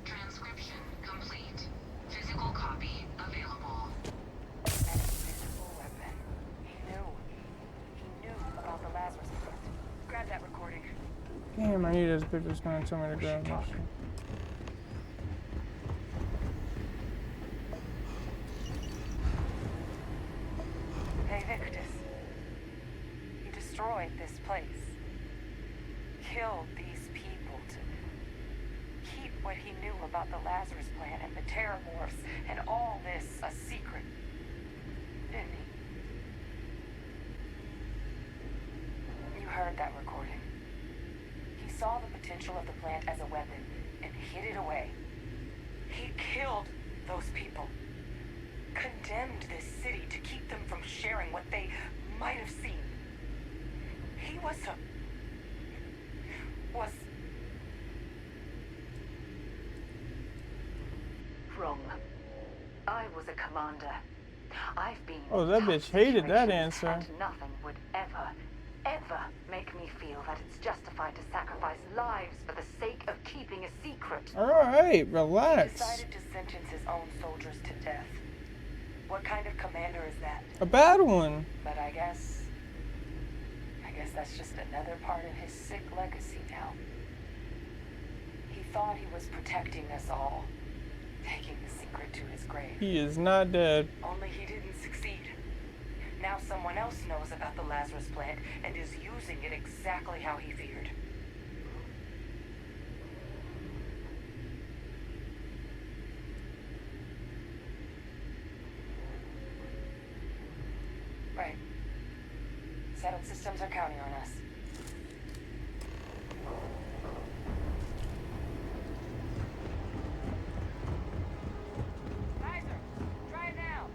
Transcription complete. Physical copy available. An invisible weapon. He knew about the Lazarus Plant. Grab that recording. Damn, I need this bitch that's gonna tell me to grab this shit. Hey, Victus. He destroyed this place. Killed these people to keep what he knew about the Lazarus Plant and the Terramorphs and all this a secret. Didn't he? You heard that recording. He saw the potential of the plant as a weapon and hid it away. He killed those people. Condemned this city to keep them from sharing what they might have seen. He was Wrong. I was a commander. I've been. Oh, that bitch hated that answer. And nothing would ever make me feel that it's justified to sacrifice lives for the sake of keeping a secret. Alright, He relax. decided to sentence his own soldiers to death. What kind of commander is that? A bad one. But I guess that's just another part of his sick legacy now. He thought he was protecting us all, taking the secret to his grave. He is not dead. Only he didn't succeed. Now someone else knows about the Lazarus Plant and is using it exactly how he feared. Right. Settled systems are counting on us. Kaiser, try it now.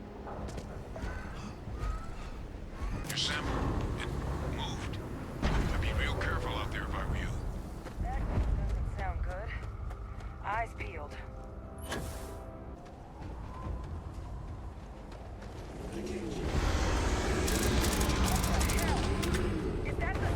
Your sample, it moved. I'd be real careful out there if I were you. That doesn't sound good. Eyes peeled. What the hell? Is that the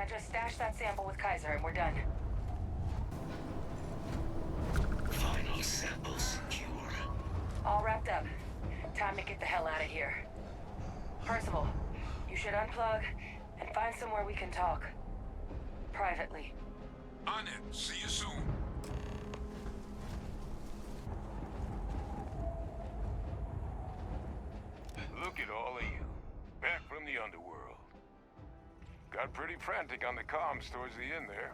Now just stash that sample with Kaiser and we're done. Final sample secure. All wrapped up. Time to get the hell out of here. Percival, you should unplug and find somewhere we can talk. Privately. On it. See you soon. Look at all of you. Back from the underworld. Got pretty frantic on the comms towards the end there.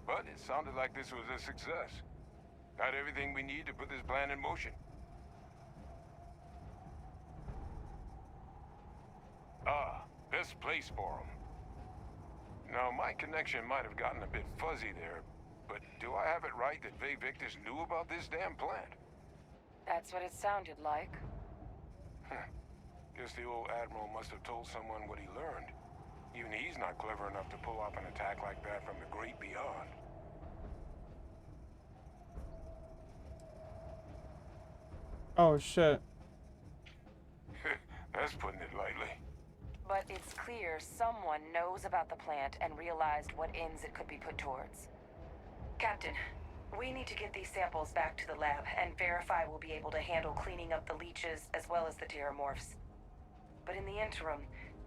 But it sounded like this was a success. Got everything we need to put this plan in motion. Ah, best place for them. Now, my connection might have gotten a bit fuzzy there, but do I have it right that Vay Victus knew about this damn plant? That's what it sounded like. Guess the old Admiral must have told someone what he learned. Even he's not clever enough to pull off an attack like that from the great beyond. Oh shit. That's putting it lightly. But it's clear someone knows about the plant and realized what ends it could be put towards. Captain, we need to get these samples back to the lab and verify we'll be able to handle cleaning up the leeches as well as the terramorphs. But in the interim,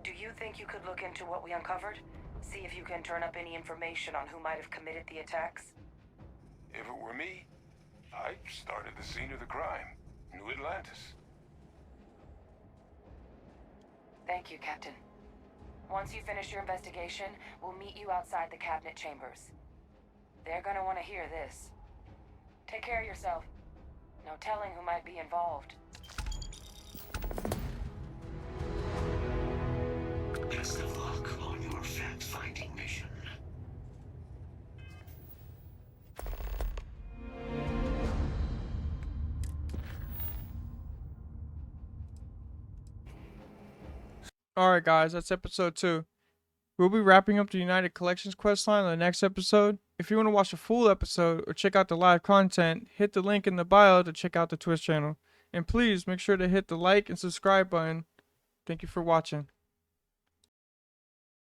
do you think you could look into what we uncovered? See if you can turn up any information on who might have committed the attacks? If it were me, I'd start at the scene of the crime. New Atlantis. Thank you, Captain. Once you finish your investigation, we'll meet you outside the cabinet chambers. They're gonna want to hear this. Take care of yourself. No telling who might be involved. Best of luck on your fact-finding mission. Alright guys, that's episode 2. We'll be wrapping up the United Collections questline in the next episode. If you want to watch a full episode or check out the live content, hit the link in the bio to check out the Twitch channel. And please make sure to hit the like and subscribe button. Thank you for watching.